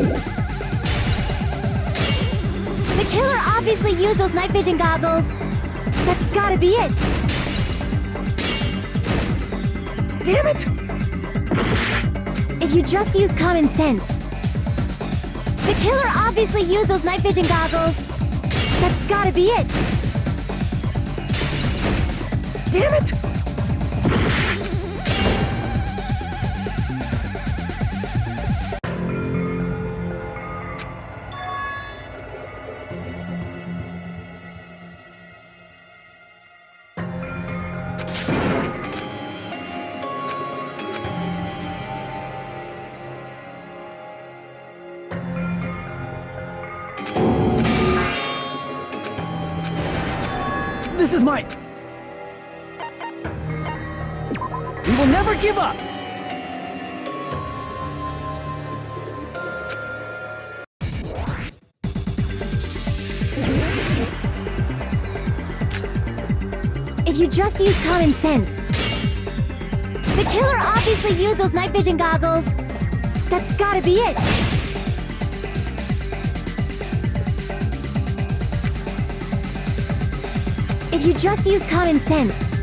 [SPEAKER 9] killer obviously used those night vision goggles. That's gotta be it.
[SPEAKER 2] Damn it!
[SPEAKER 9] If you just use common sense. The killer obviously used those night vision goggles. That's gotta be it.
[SPEAKER 2] Damn it!
[SPEAKER 5] This is mine. We will never give up.
[SPEAKER 9] If you just use common sense. The killer obviously used those night vision goggles. That's gotta be it. If you just use common sense.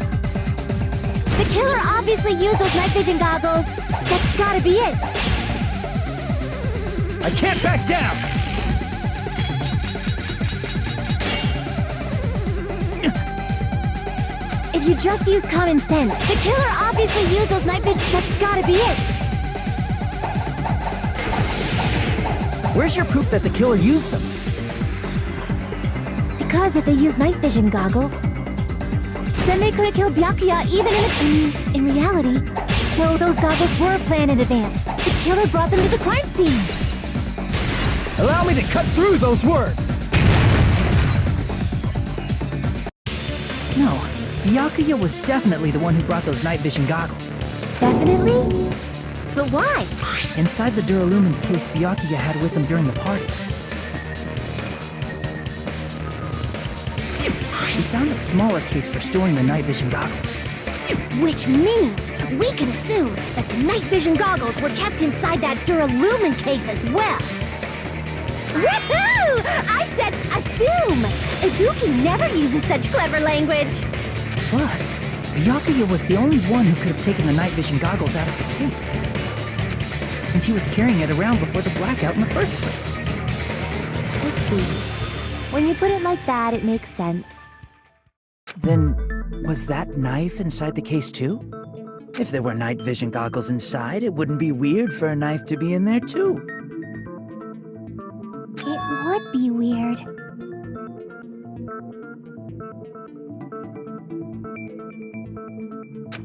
[SPEAKER 9] The killer obviously used those night vision goggles. That's gotta be it.
[SPEAKER 5] I can't back down.
[SPEAKER 9] If you just use common sense. The killer obviously used those night vision. That's gotta be it.
[SPEAKER 5] Where's your proof that the killer used them?
[SPEAKER 9] Because if they used night vision goggles, then they could have killed Byakuya even in reality. So those goggles were planned in advance. The killer brought them to the crime scene.
[SPEAKER 5] Allow me to cut through those words. No, Byakuya was definitely the one who brought those night vision goggles.
[SPEAKER 9] Definitely? But why?
[SPEAKER 5] Inside the Duralumin case Byakuya had with him during the party. We found a smaller case for storing the night vision goggles.
[SPEAKER 9] Which means we can assume that the night vision goggles were kept inside that Duralumin case as well. Woohoo! I said assume! Ibuki never uses such clever language.
[SPEAKER 5] Plus, Byakuya was the only one who could have taken the night vision goggles out of the case, since he was carrying it around before the blackout in the first place.
[SPEAKER 9] I see. When you put it like that, it makes sense.
[SPEAKER 5] Then, was that knife inside the case too? If there were night vision goggles inside, it wouldn't be weird for a knife to be in there too.
[SPEAKER 9] It would be weird.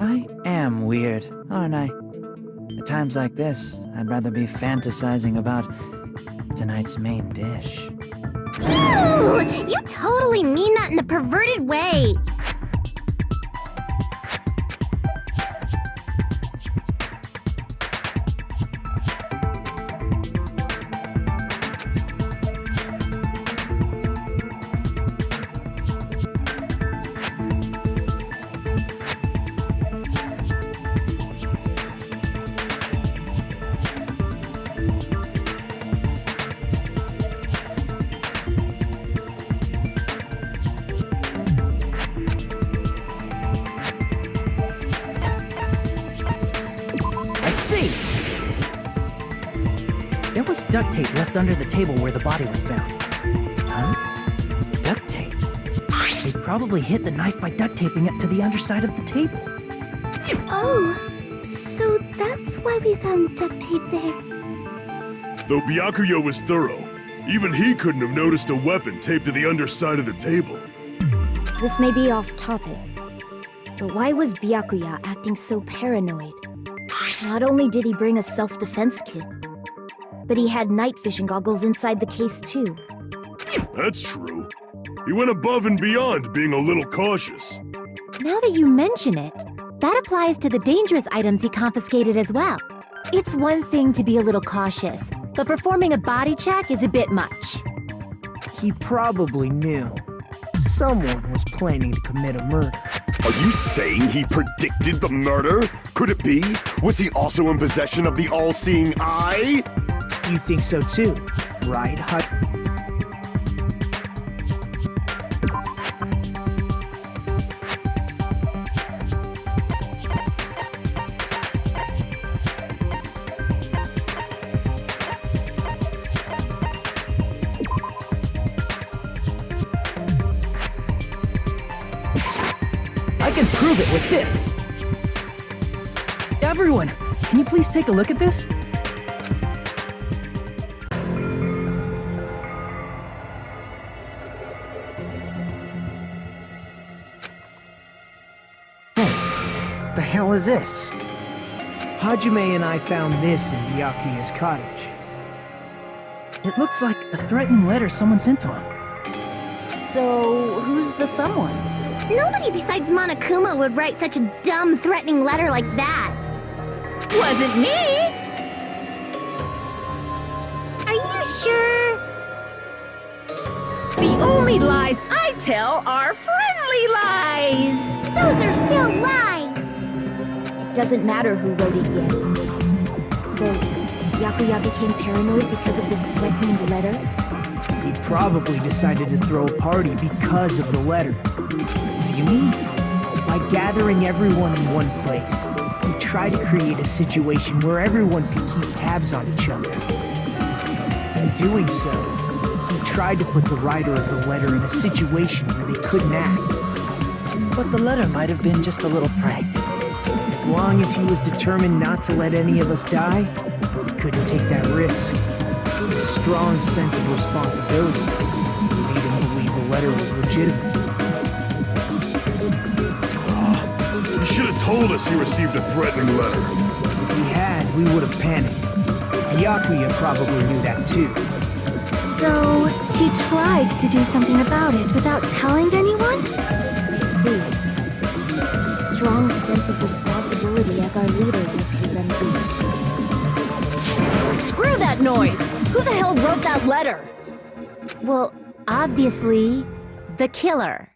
[SPEAKER 5] I am weird, aren't I? At times like this, I'd rather be fantasizing about tonight's main dish.
[SPEAKER 9] Ooh, you totally mean that in a perverted way.
[SPEAKER 5] There was duct tape left under the table where the body was found. Huh? Duct tape? They probably hid the knife by duct taping it to the underside of the table.
[SPEAKER 9] Oh, so that's why we found duct tape there.
[SPEAKER 6] Though Byakuya was thorough, even he couldn't have noticed a weapon taped to the underside of the table.
[SPEAKER 9] This may be off topic, but why was Byakuya acting so paranoid? Not only did he bring a self-defense kit, but he had night vision goggles inside the case too.
[SPEAKER 6] That's true. He went above and beyond being a little cautious.
[SPEAKER 9] Now that you mention it, that applies to the dangerous items he confiscated as well. It's one thing to be a little cautious, but performing a body check is a bit much.
[SPEAKER 2] He probably knew. Someone was planning to commit a murder.
[SPEAKER 10] Are you saying he predicted the murder? Could it be? Was he also in possession of the all-seeing eye?
[SPEAKER 2] You think so too, right,
[SPEAKER 5] I can prove it with this! Everyone, can you please take a look at this?
[SPEAKER 2] The hell is this? Hajime and I found this in Byakuya's cottage.
[SPEAKER 5] It looks like a threatening letter someone sent to him.
[SPEAKER 9] So, who's the someone?
[SPEAKER 3] Nobody besides Monokuma would write such a dumb, threatening letter like that.
[SPEAKER 7] Wasn't me!
[SPEAKER 3] Are you sure?
[SPEAKER 7] The only lies I tell are friendly lies!
[SPEAKER 3] Those are still lies.
[SPEAKER 9] It doesn't matter who wrote it yet. So, Byakuya became paranoid because of this threatening letter?
[SPEAKER 2] He probably decided to throw a party because of the letter.
[SPEAKER 5] What do you mean?
[SPEAKER 2] By gathering everyone in one place, he tried to create a situation where everyone could keep tabs on each other. In doing so, he tried to put the writer of the letter in a situation where they couldn't act.
[SPEAKER 5] But the letter might have been just a little prank.
[SPEAKER 2] As long as he was determined not to let any of us die, he couldn't take that risk. His strong sense of responsibility made him believe the letter was legitimate.
[SPEAKER 6] He should have told us he received a threatening letter.
[SPEAKER 2] If he had, we would have panicked. Byakuya probably knew that too.
[SPEAKER 11] So, he tried to do something about it without telling anyone?
[SPEAKER 9] I see. A strong sense of responsibility as our leader was his undoing.
[SPEAKER 7] Screw that noise! Who the hell wrote that letter?
[SPEAKER 3] Well, obviously, the killer.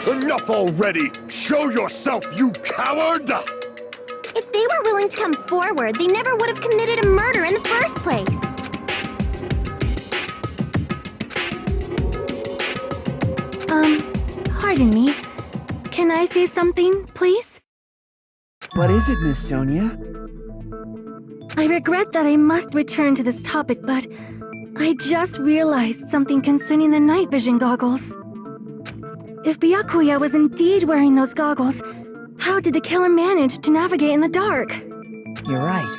[SPEAKER 6] Enough already! Show yourself, you coward!
[SPEAKER 3] If they were willing to come forward, they never would have committed a murder in the first place.
[SPEAKER 11] Pardon me. Can I say something, please?
[SPEAKER 2] What is it, Miss Sonia?
[SPEAKER 11] I regret that I must return to this topic, but I just realized something concerning the night vision goggles. If Byakuya was indeed wearing those goggles, how did the killer manage to navigate in the dark?
[SPEAKER 5] You're right.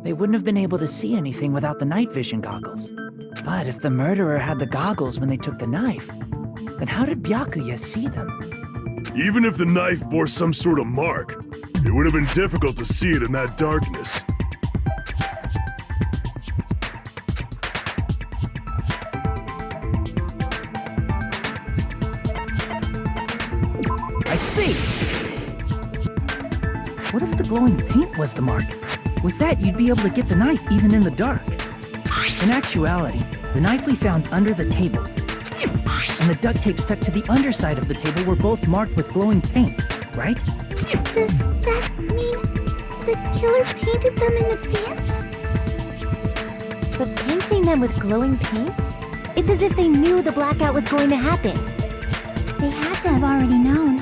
[SPEAKER 5] They wouldn't have been able to see anything without the night vision goggles. But if the murderer had the goggles when they took the knife, then how did Byakuya see them?
[SPEAKER 6] Even if the knife bore some sort of mark, it would have been difficult to see it in that darkness.
[SPEAKER 5] I see! What if the glowing paint was the mark? With that, you'd be able to get the knife even in the dark. In actuality, the knife we found under the table and the duct tape stuck to the underside of the table were both marked with glowing paint, right?
[SPEAKER 3] Does that mean the killer painted them in advance?
[SPEAKER 9] But painting them with glowing paint? It's as if they knew the blackout was going to happen.
[SPEAKER 3] They had to have already known.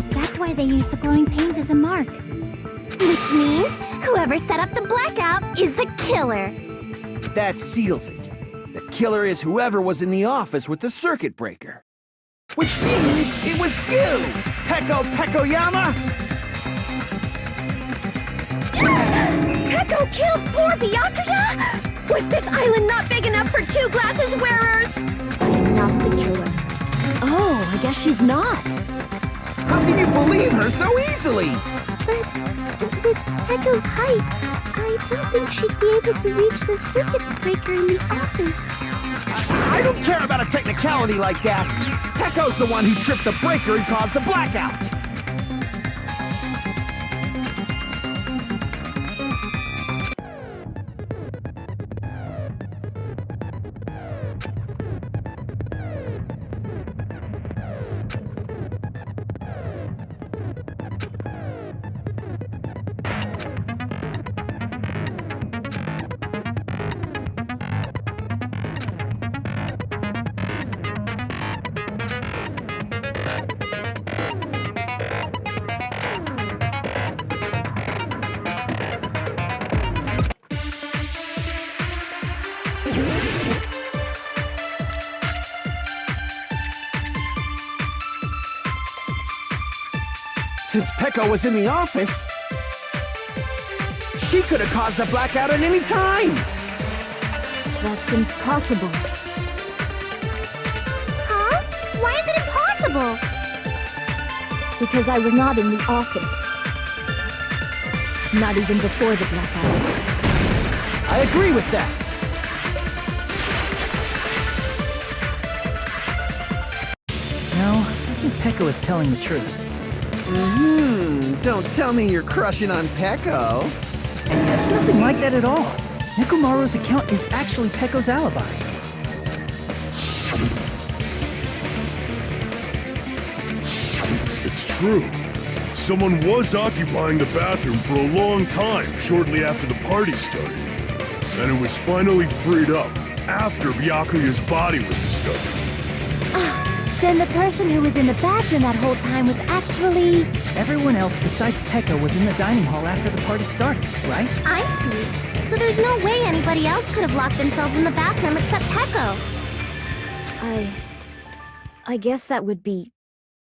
[SPEAKER 3] That's why they used the glowing paint as a mark. Which means whoever set up the blackout is the killer.
[SPEAKER 12] That seals it. The killer is whoever was in the office with the circuit breaker. Which means it was you, Peko Pekoyama!
[SPEAKER 7] Peko killed poor Byakuya? Was this island not big enough for 2 glasses wearers?
[SPEAKER 9] I am not the killer. Oh, I guess she's not.
[SPEAKER 12] How can you believe her so easily?
[SPEAKER 3] But with Pecco's height, I don't think she'd be able to reach the circuit breaker in the office.
[SPEAKER 12] I don't care about a technicality like that. Pecco's the one who tripped the breaker and caused the blackout. Since Pecco was in the office, she could have caused the blackout at any time.
[SPEAKER 9] That's impossible.
[SPEAKER 3] Huh? Why is it impossible?
[SPEAKER 9] Because I was not in the office. Not even before the blackout.
[SPEAKER 5] I agree with that. No, I think Pecco is telling the truth.
[SPEAKER 12] Don't tell me you're crushing on Pecco.
[SPEAKER 5] And it's nothing like that at all. Nekomaru's account is actually Pecco's alibi.
[SPEAKER 6] It's true. Someone was occupying the bathroom for a long time shortly after the party started. And it was finally freed up after Byakuya's body was discovered.
[SPEAKER 3] Then the person who was in the bathroom that whole time was actually...
[SPEAKER 5] Everyone else besides Pecco was in the dining hall after the party started, right?
[SPEAKER 3] I see. So there's no way anybody else could have locked themselves in the bathroom except Pecco.
[SPEAKER 9] I guess that would be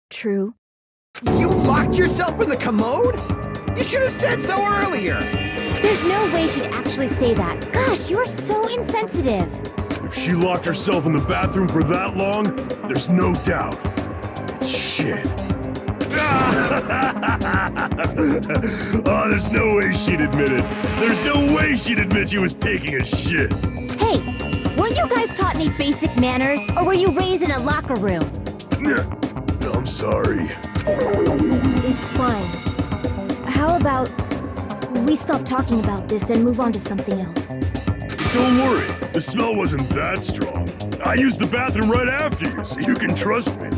[SPEAKER 9] true.
[SPEAKER 12] You locked yourself in the commode? You should have said so earlier.
[SPEAKER 3] There's no way she'd actually say that. Gosh, you're so insensitive.
[SPEAKER 6] If she locked herself in the bathroom for that long, there's no doubt. It's shit. Oh, there's no way she'd admit it. There's no way she'd admit she was taking a shit.
[SPEAKER 3] Hey, weren't you guys taught any basic manners? Or were you raised in a locker room?
[SPEAKER 6] I'm sorry.
[SPEAKER 9] It's fine. How about we stop talking about this and move on to something else?
[SPEAKER 6] Don't worry, the smell wasn't that strong. I used the bathroom right after you, so you can trust me.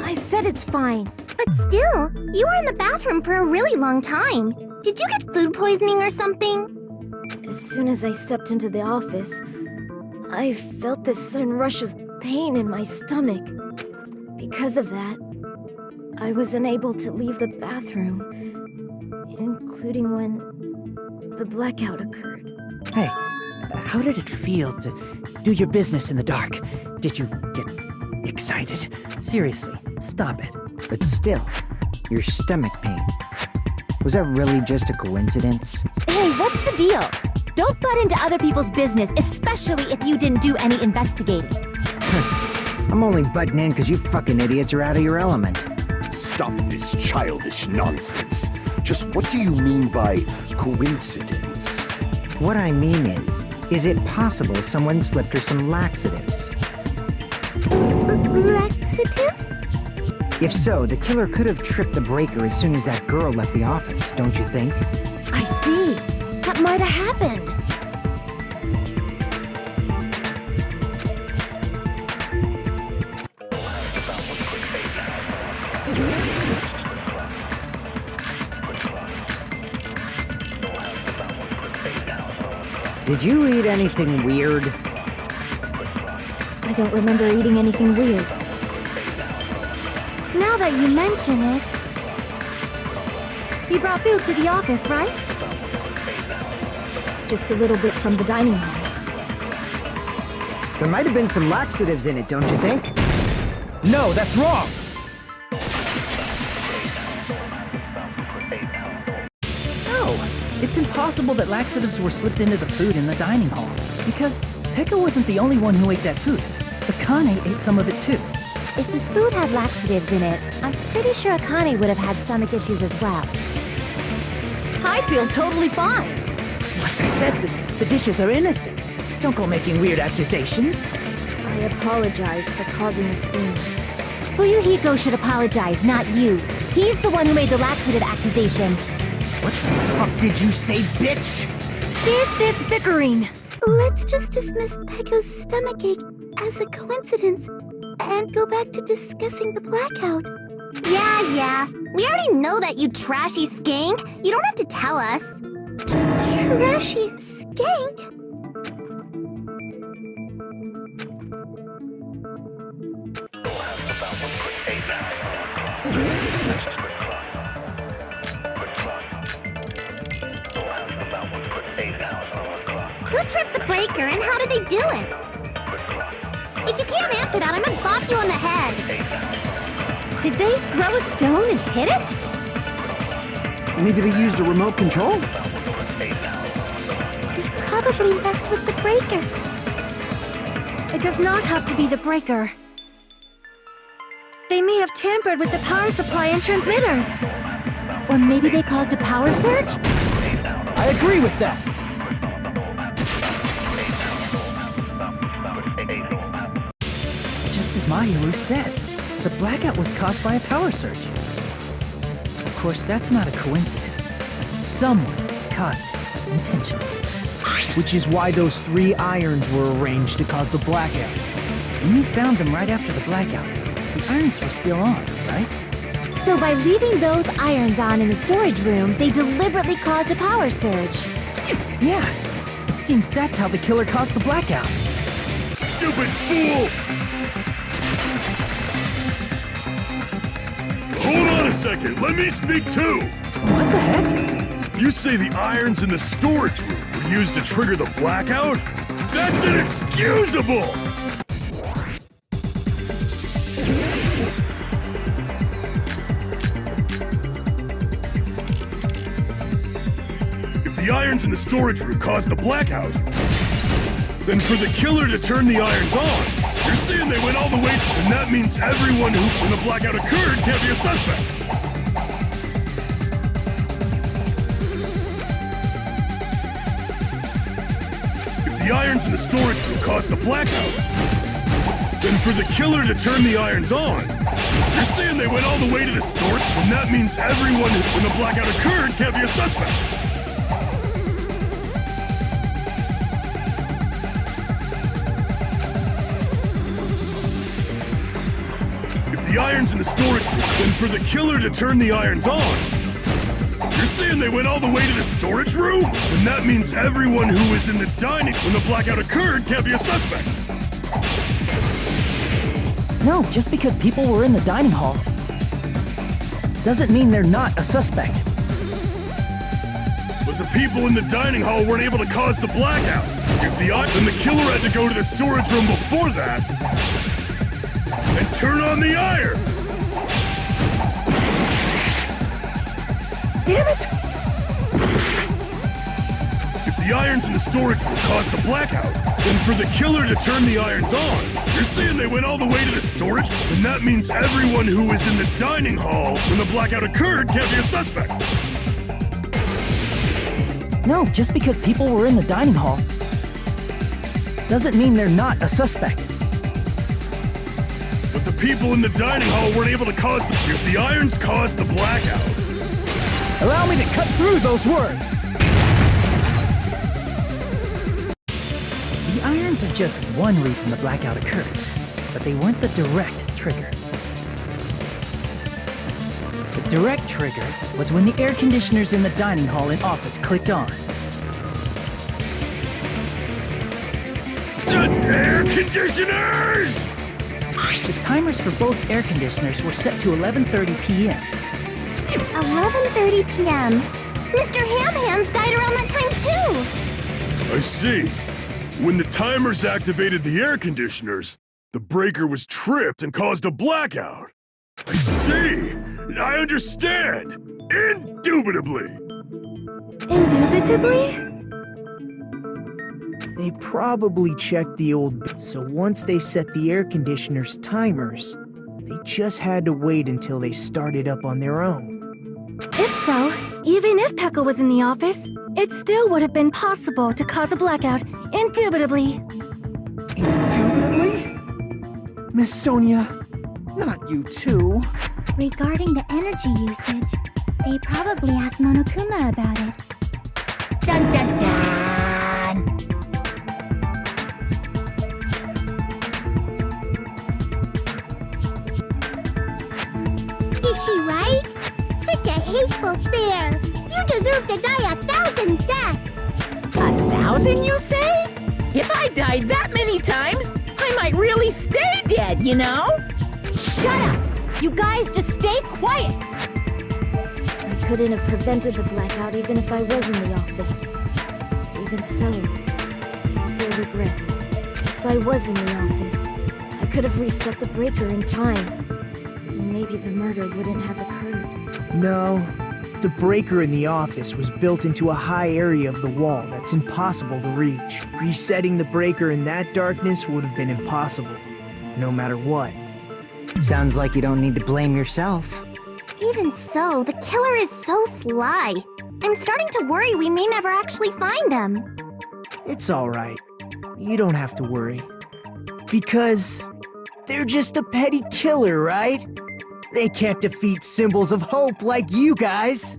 [SPEAKER 9] I said it's fine.
[SPEAKER 3] But still, you were in the bathroom for a really long time. Did you get food poisoning or something?
[SPEAKER 9] As soon as I stepped into the office, I felt this sudden rush of pain in my stomach. Because of that, I was unable to leave the bathroom, including when the blackout occurred.
[SPEAKER 5] Hey, how did it feel to do your business in the dark? Did you get excited? Seriously, stop it.
[SPEAKER 13] But still, your stomach pain. Was that really just a coincidence?
[SPEAKER 3] Hey, what's the deal? Don't butt into other people's business, especially if you didn't do any investigating.
[SPEAKER 13] I'm only butting in because you fucking idiots are out of your element.
[SPEAKER 10] Stop this childish nonsense. Just what do you mean by coincidence?
[SPEAKER 13] What I mean is it possible someone slipped her some laxatives?
[SPEAKER 3] Laxatives?
[SPEAKER 13] If so, the killer could have tripped the breaker as soon as that girl left the office, don't you think?
[SPEAKER 3] I see. That might have happened.
[SPEAKER 13] Did you eat anything weird?
[SPEAKER 9] I don't remember eating anything weird.
[SPEAKER 11] Now that you mention it... You brought food to the office, right?
[SPEAKER 9] Just a little bit from the dining hall.
[SPEAKER 13] There might have been some laxatives in it, don't you think?
[SPEAKER 5] No, that's wrong! No, it's impossible that laxatives were slipped into the food in the dining hall. Because Pecco wasn't the only one who ate that food. Akane ate some of it too.
[SPEAKER 9] If the food had laxatives in it, I'm pretty sure Akane would have had stomach issues as well.
[SPEAKER 7] I feel totally fine.
[SPEAKER 2] Like I said, the dishes are innocent. Don't go making weird accusations.
[SPEAKER 9] I apologize for causing a scene. Fuyuhiko should apologize, not you. He's the one who made the laxative accusation.
[SPEAKER 2] What the fuck did you say, bitch?
[SPEAKER 11] Cease this bickering!
[SPEAKER 3] Let's just dismiss Pecco's stomachache as a coincidence and go back to discussing the blackout.
[SPEAKER 9] Yeah. We already know that, you trashy skank. You don't have to tell us.
[SPEAKER 3] Trashy skank?
[SPEAKER 9] Who tripped the breaker and how did they do it? If you can't answer that, I'm gonna bop you on the head. Did they throw a stone and hit it?
[SPEAKER 2] Maybe they used a remote control?
[SPEAKER 3] They probably messed with the breaker.
[SPEAKER 11] It does not have to be the breaker. They may have tampered with the power supply and transmitters.
[SPEAKER 9] Or maybe they caused a power surge?
[SPEAKER 2] I agree with that.
[SPEAKER 5] It's just as Mahiru said. The blackout was caused by a power surge. Of course, that's not a coincidence. Someone caused it intentionally.
[SPEAKER 2] Which is why those 3 irons were arranged to cause the blackout.
[SPEAKER 5] When you found them right after the blackout, the irons were still on, right?
[SPEAKER 9] So by leaving those irons on in the storage room, they deliberately caused a power surge.
[SPEAKER 5] Yeah. It seems that's how the killer caused the blackout.
[SPEAKER 6] Stupid fool! Hold on a second, let me speak too!
[SPEAKER 5] What the heck?
[SPEAKER 6] You say the irons in the storage room were used to trigger the blackout? That's inexcusable! If the irons in the storage room caused the blackout, then for the killer to turn the irons on, you're saying they went all the way, and that means everyone who, when the blackout occurred, can't be a suspect. If the irons in the storage room caused the blackout, then for the killer to turn the irons on, you're saying they went all the way to the storage, and that means everyone who, when the blackout occurred, can't be a suspect. The irons in the storage room, then for the killer to turn the irons on. You're saying they went all the way to the storage room? And that means everyone who was in the dining when the blackout occurred can't be a suspect.
[SPEAKER 5] No, just because people were in the dining hall doesn't mean they're not a suspect.
[SPEAKER 6] But the people in the dining hall weren't able to cause the blackout. If then the killer had to go to the storage room before that and turn on the iron!
[SPEAKER 5] Damn it!
[SPEAKER 6] If the irons in the storage room caused the blackout, then for the killer to turn the irons on, you're saying they went all the way to the storage? And that means everyone who was in the dining hall when the blackout occurred can't be a suspect.
[SPEAKER 5] No, just because people were in the dining hall doesn't mean they're not a suspect.
[SPEAKER 6] But the people in the dining hall weren't able to cause the... If the irons caused the blackout...
[SPEAKER 2] Allow me to cut through those words!
[SPEAKER 5] The irons are just one reason the blackout occurred, but they weren't the direct trigger. The direct trigger was when the air conditioners in the dining hall and office clicked on.
[SPEAKER 6] The air conditioners!
[SPEAKER 5] The timers for both air conditioners were set to 11:30 p.m.
[SPEAKER 3] 11:30 p.m. Mr. Ham Hands died around that time too!
[SPEAKER 6] I see. When the timers activated the air conditioners, the breaker was tripped and caused a blackout. I see. I understand. Indubitably.
[SPEAKER 11] Indubitably?
[SPEAKER 2] They probably checked the old... So once they set the air conditioner's timers, They just had to wait until they started up on their own.
[SPEAKER 11] If so, even if Pekka was in the office, it still would have been possible to cause a blackout, indubitably.
[SPEAKER 12] Indubitably? Miss Sonia, not you too.
[SPEAKER 3] Regarding the energy usage, they probably asked Monokuma about it.
[SPEAKER 7] Dun dun dun!
[SPEAKER 3] Is she right? Such a hateful bear! You deserve to die 1,000 deaths!
[SPEAKER 7] 1,000, you say? If I died that many times, I might really stay dead, you know?
[SPEAKER 3] Shut up! You guys just stay quiet!
[SPEAKER 9] I couldn't have prevented the blackout even if I was in the office. Even so, I feel regret. If I was in the office, I could have reset the breaker in time. And maybe the murder wouldn't have occurred.
[SPEAKER 2] No, the breaker in the office was built into a high area of the wall that's impossible to reach. Resetting the breaker in that darkness would have been impossible, no matter what.
[SPEAKER 13] Sounds like you don't need to blame yourself.
[SPEAKER 3] Even so, the killer is so sly. I'm starting to worry we may never actually find them.
[SPEAKER 2] It's alright. You don't have to worry. Because they're just a petty killer, right? They can't defeat symbols of hope like you guys.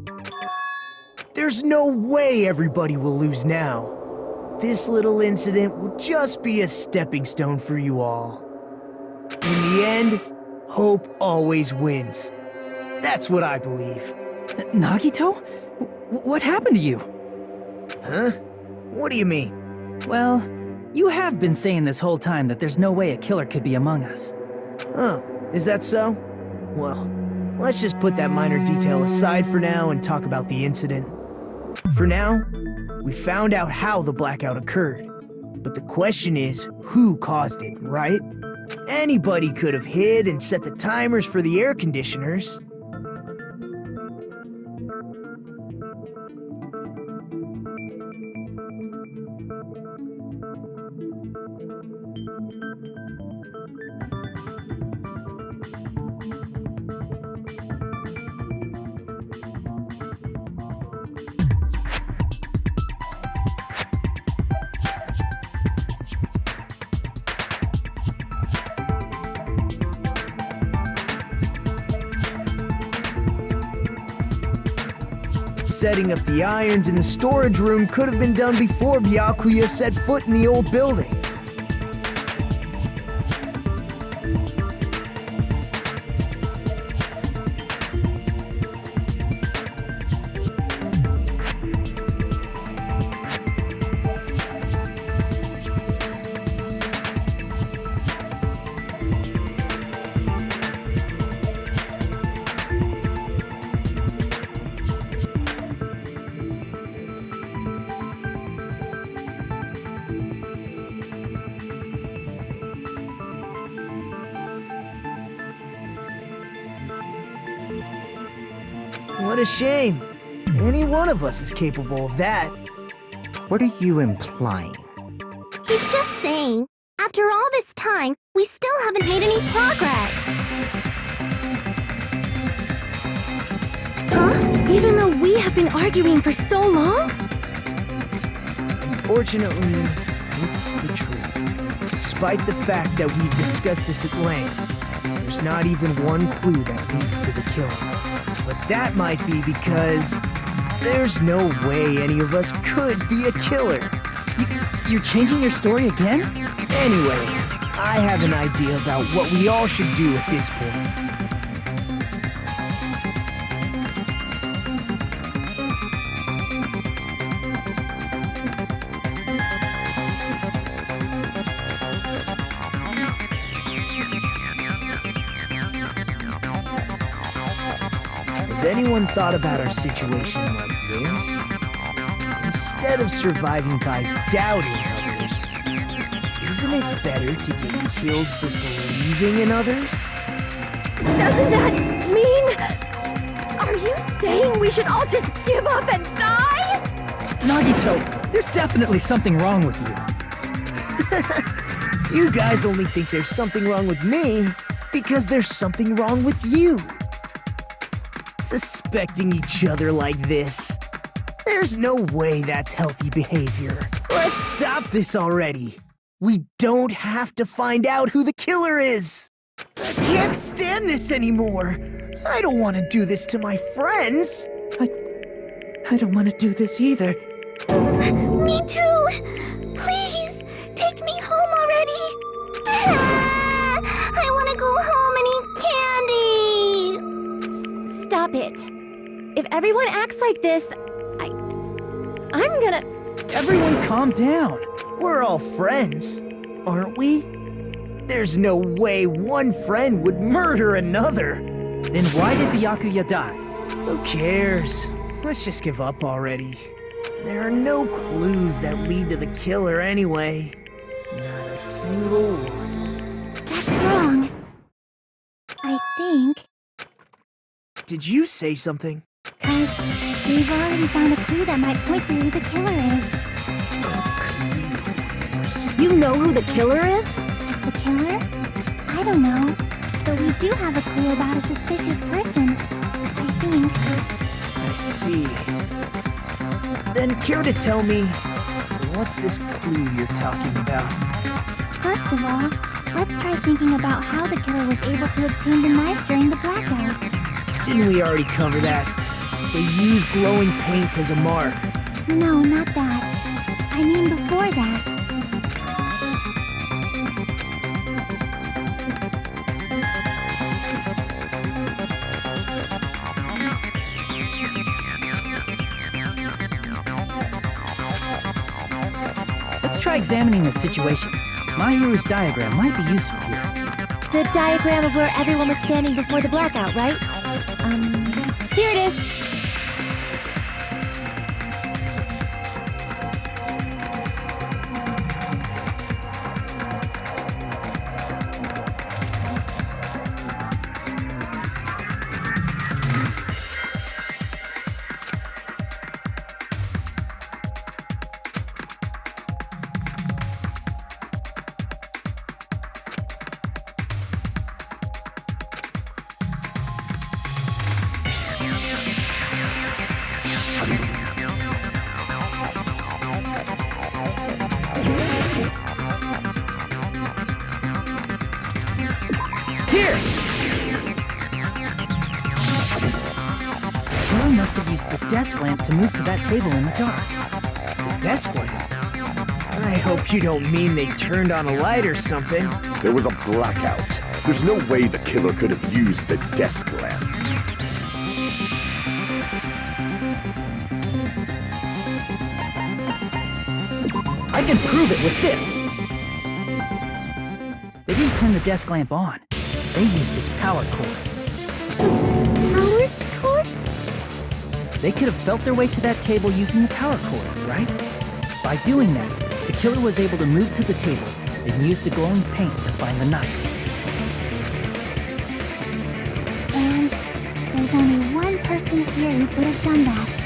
[SPEAKER 2] There's no way everybody will lose now. This little incident will just be a stepping stone for you all. In the end, hope always wins. That's what I believe.
[SPEAKER 5] Nagito? What happened to you?
[SPEAKER 2] Huh? What do you mean?
[SPEAKER 5] Well, you have been saying this whole time that there's no way a killer could be among us.
[SPEAKER 2] Oh, is that so? Well, let's just put that minor detail aside for now and talk about the incident. For now, we found out how the blackout occurred. But the question is, who caused it, right? Anybody could have hid and set the timers for the air conditioners. Setting up the irons in the storage room could have been done before Byakuya set foot in the old building. What a shame. Any one of us is capable of that.
[SPEAKER 13] What are you implying?
[SPEAKER 3] He's just saying, after all this time, we still haven't made any progress.
[SPEAKER 11] Huh? Even though we have been arguing for so long?
[SPEAKER 2] Unfortunately, it's the truth. Despite the fact that we've discussed this at length, there's not even one clue that leads to the killing. But that might be because there's no way any of us could be a killer.
[SPEAKER 5] You're changing your story again?
[SPEAKER 2] Anyway, I have an idea about what we all should do at this point. Has anyone thought about our situation like this? Instead of surviving by doubting others, isn't it better to get killed for believing in others?
[SPEAKER 11] Doesn't that mean... Are you saying we should all just give up and die?
[SPEAKER 5] Nagito, there's definitely something wrong with you.
[SPEAKER 2] You guys only think there's something wrong with me. Because there's something wrong with you. Suspecting each other like this. There's no way that's healthy behavior. Let's stop this already. We don't have to find out who the killer is. I can't stand this anymore. I don't want to do this to my friends.
[SPEAKER 5] I don't want to do this either.
[SPEAKER 3] Me too! Please, take me home already! I want to go home and eat candy!
[SPEAKER 11] Stop it. If everyone acts like this, I'm gonna...
[SPEAKER 2] Everyone calm down. We're all friends, aren't we? There's no way one friend would murder another.
[SPEAKER 5] Then why did Byakuya die?
[SPEAKER 2] Who cares? Let's just give up already. There are no clues that lead to the killer anyway. Not a single one.
[SPEAKER 3] That's wrong. I think.
[SPEAKER 2] Did you say something?
[SPEAKER 3] 'Cause we've already found a clue that might point to who the killer is.
[SPEAKER 9] You know who the killer is?
[SPEAKER 3] The killer? I don't know. But we do have a clue about a suspicious person. I think.
[SPEAKER 2] I see. Then care to tell me, what's this clue you're talking about?
[SPEAKER 3] First of all, let's try thinking about how the killer was able to obtain the knife during the blackout.
[SPEAKER 2] Didn't we already cover that? They used glowing paint as a mark.
[SPEAKER 3] No, not that. I mean before that.
[SPEAKER 5] Let's try examining the situation. My hero's diagram might be useful here.
[SPEAKER 11] The diagram of where everyone was standing before the blackout, right? Here it is.
[SPEAKER 5] Killer must have used the desk lamp to move to that table in the dark.
[SPEAKER 2] The desk lamp? I hope you don't mean they turned on a light or something.
[SPEAKER 10] There was a blackout. There's no way the killer could have used the desk lamp.
[SPEAKER 5] I can prove it with this! They didn't turn the desk lamp on. They used its power cord.
[SPEAKER 3] Power cord?
[SPEAKER 5] They could have felt their way to that table using the power cord, right? By doing that, the killer was able to move to the table and use the glowing paint to find the knife.
[SPEAKER 3] And there's only one person here who could have done that.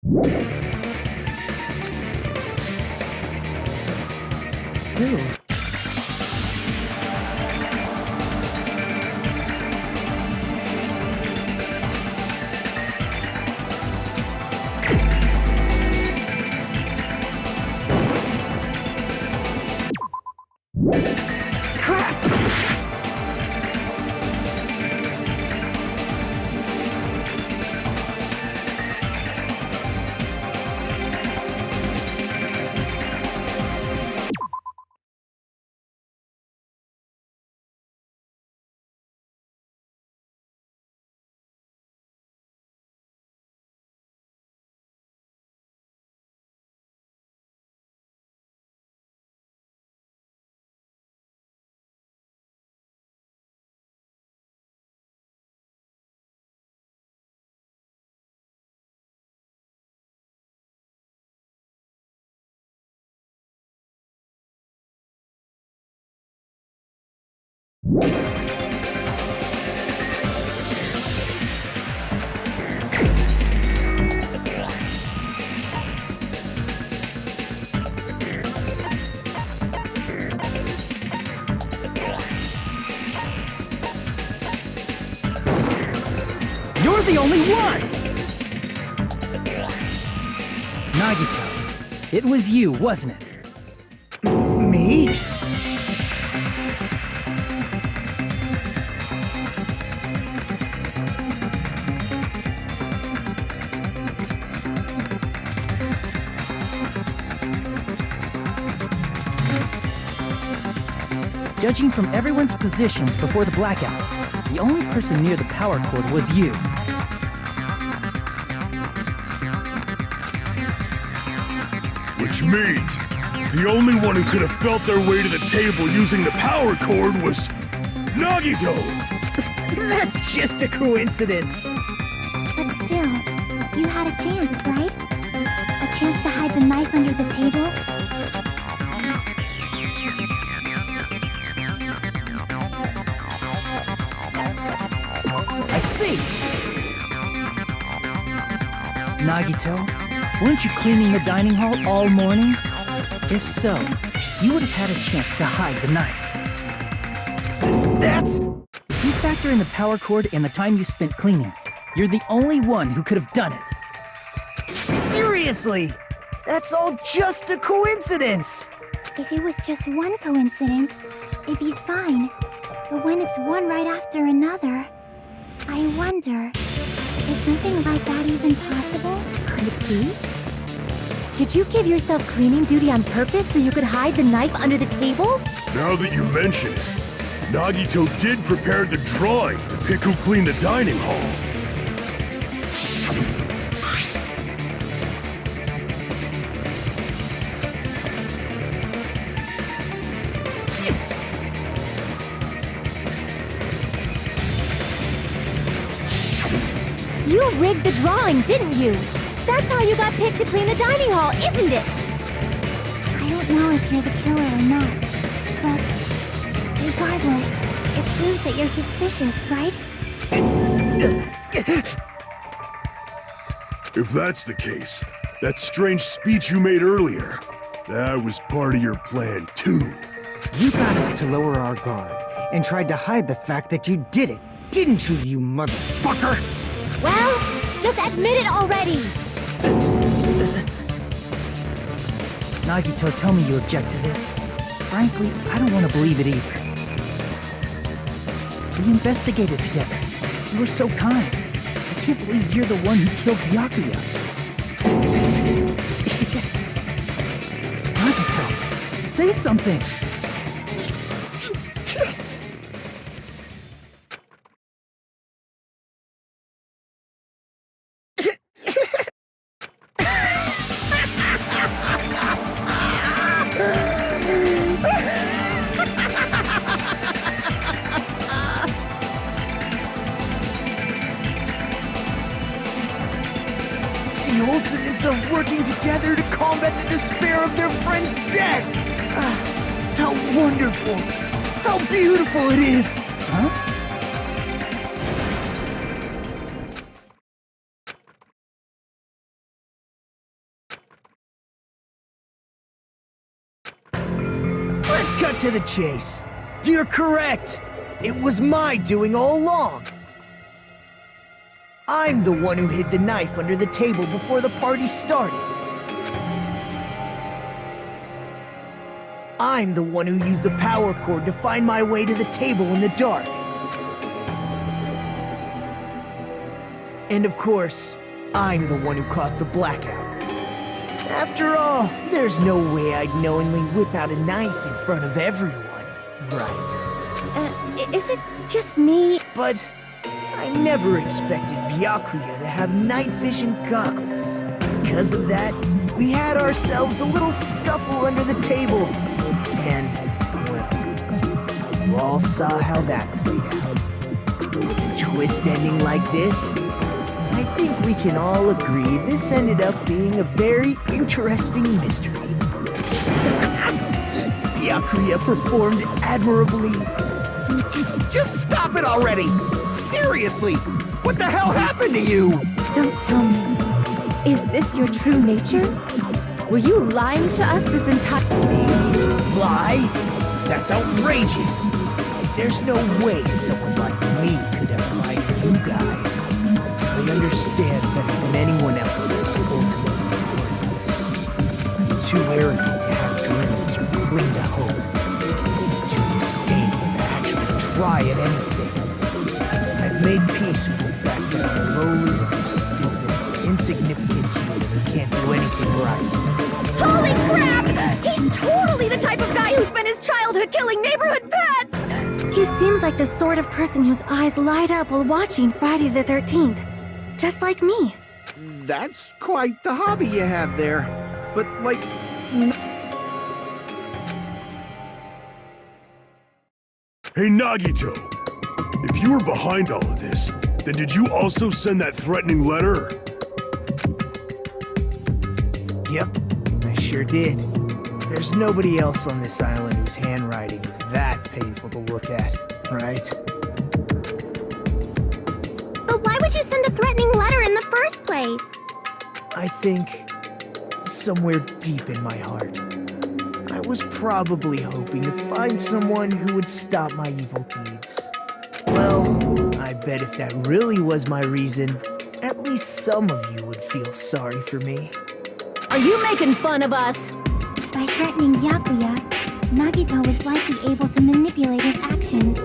[SPEAKER 5] Ew. Crap! You're the only one! Nagito, it was you, wasn't it?
[SPEAKER 2] Me?
[SPEAKER 5] Judging from everyone's positions before the blackout, the only person near the power cord was you.
[SPEAKER 6] Which means the only one who could have felt their way to the table using the power cord was Nagito!
[SPEAKER 2] That's just a coincidence.
[SPEAKER 3] But still, you had a chance, right? A chance to hide the knife under the table?
[SPEAKER 5] I see! Nagito, weren't you cleaning the dining hall all morning? If so, you would have had a chance to hide the knife.
[SPEAKER 2] That's...
[SPEAKER 5] If you factor in the power cord and the time you spent cleaning, you're the only one who could have done it.
[SPEAKER 2] Seriously! That's all just a coincidence!
[SPEAKER 3] If it was just one coincidence, it'd be fine. But when it's one right after another, I wonder, is something like that even possible?
[SPEAKER 9] Could it be? Did you give yourself cleaning duty on purpose so you could hide the knife under the table?
[SPEAKER 6] Now that you mention it, Nagito did prepare the drawing to pick who cleaned the dining hall.
[SPEAKER 9] You rigged the drawing, didn't you? That's how you got picked to clean the dining hall, isn't it?
[SPEAKER 3] I don't know if you're the killer or not, but regardless, it proves that you're suspicious, right?
[SPEAKER 6] If that's the case, that strange speech you made earlier, that was part of your plan too.
[SPEAKER 13] You got us to lower our guard and tried to hide the fact that you did it, didn't you, you motherfucker?
[SPEAKER 9] Well, just admit it already!
[SPEAKER 5] Nagito, tell me you object to this. Frankly, I don't want to believe it either. We investigated together. You were so kind. I can't believe you're the one who killed Byakuya. Nagito, say something!
[SPEAKER 2] The Ultimates are working together to combat the despair of their friend's death! Ah, how wonderful! How beautiful it is!
[SPEAKER 5] Huh?
[SPEAKER 2] Let's cut to the chase. You're correct. It was my doing all along. I'm the one who hid the knife under the table before the party started. I'm the one who used the power cord to find my way to the table in the dark. And of course, I'm the one who caused the blackout. After all, there's no way I'd knowingly whip out a knife in front of everyone, right?
[SPEAKER 11] Is it just me?
[SPEAKER 2] But I never expected Byakuya to have night vision goggles. Because of that, we had ourselves a little scuffle under the table. And, well, you all saw how that played out. But with a twist ending like this, I think we can all agree this ended up being a very interesting mystery. Byakuya performed admirably.
[SPEAKER 12] Just stop it already! Seriously! What the hell happened to you?
[SPEAKER 9] Don't tell me. Is this your true nature? Were you lying to us this entire...
[SPEAKER 2] Lie? That's outrageous! There's no way someone like me could have lied to you guys. I understand better than anyone else that you're ultimately worthless. I'm too arrogant to have dreams or cling to hope. Too disdainful to actually try at anything. I've made peace with the fact that I'm a lowly, stupid, insignificant human who can't do anything right.
[SPEAKER 7] Holy crap! He's totally the type of guy who spent his childhood killing neighborhood pets!
[SPEAKER 11] He seems like the sort of person whose eyes light up while watching Friday the 13th. Just like me.
[SPEAKER 12] That's quite the hobby you have there. But, like...
[SPEAKER 6] Hey, Nagito! If you were behind all of this, then did you also send that threatening letter?
[SPEAKER 2] Yep, I sure did. There's nobody else on this island whose handwriting is that painful to look at, right?
[SPEAKER 3] But why would you send a threatening letter in the first place?
[SPEAKER 2] I think somewhere deep in my heart, I was probably hoping to find someone who would stop my evil deeds. Well, I bet if that really was my reason, at least some of you would feel sorry for me.
[SPEAKER 7] Are you making fun of us?
[SPEAKER 3] By threatening Byakuya, Nagito was likely able to manipulate his actions.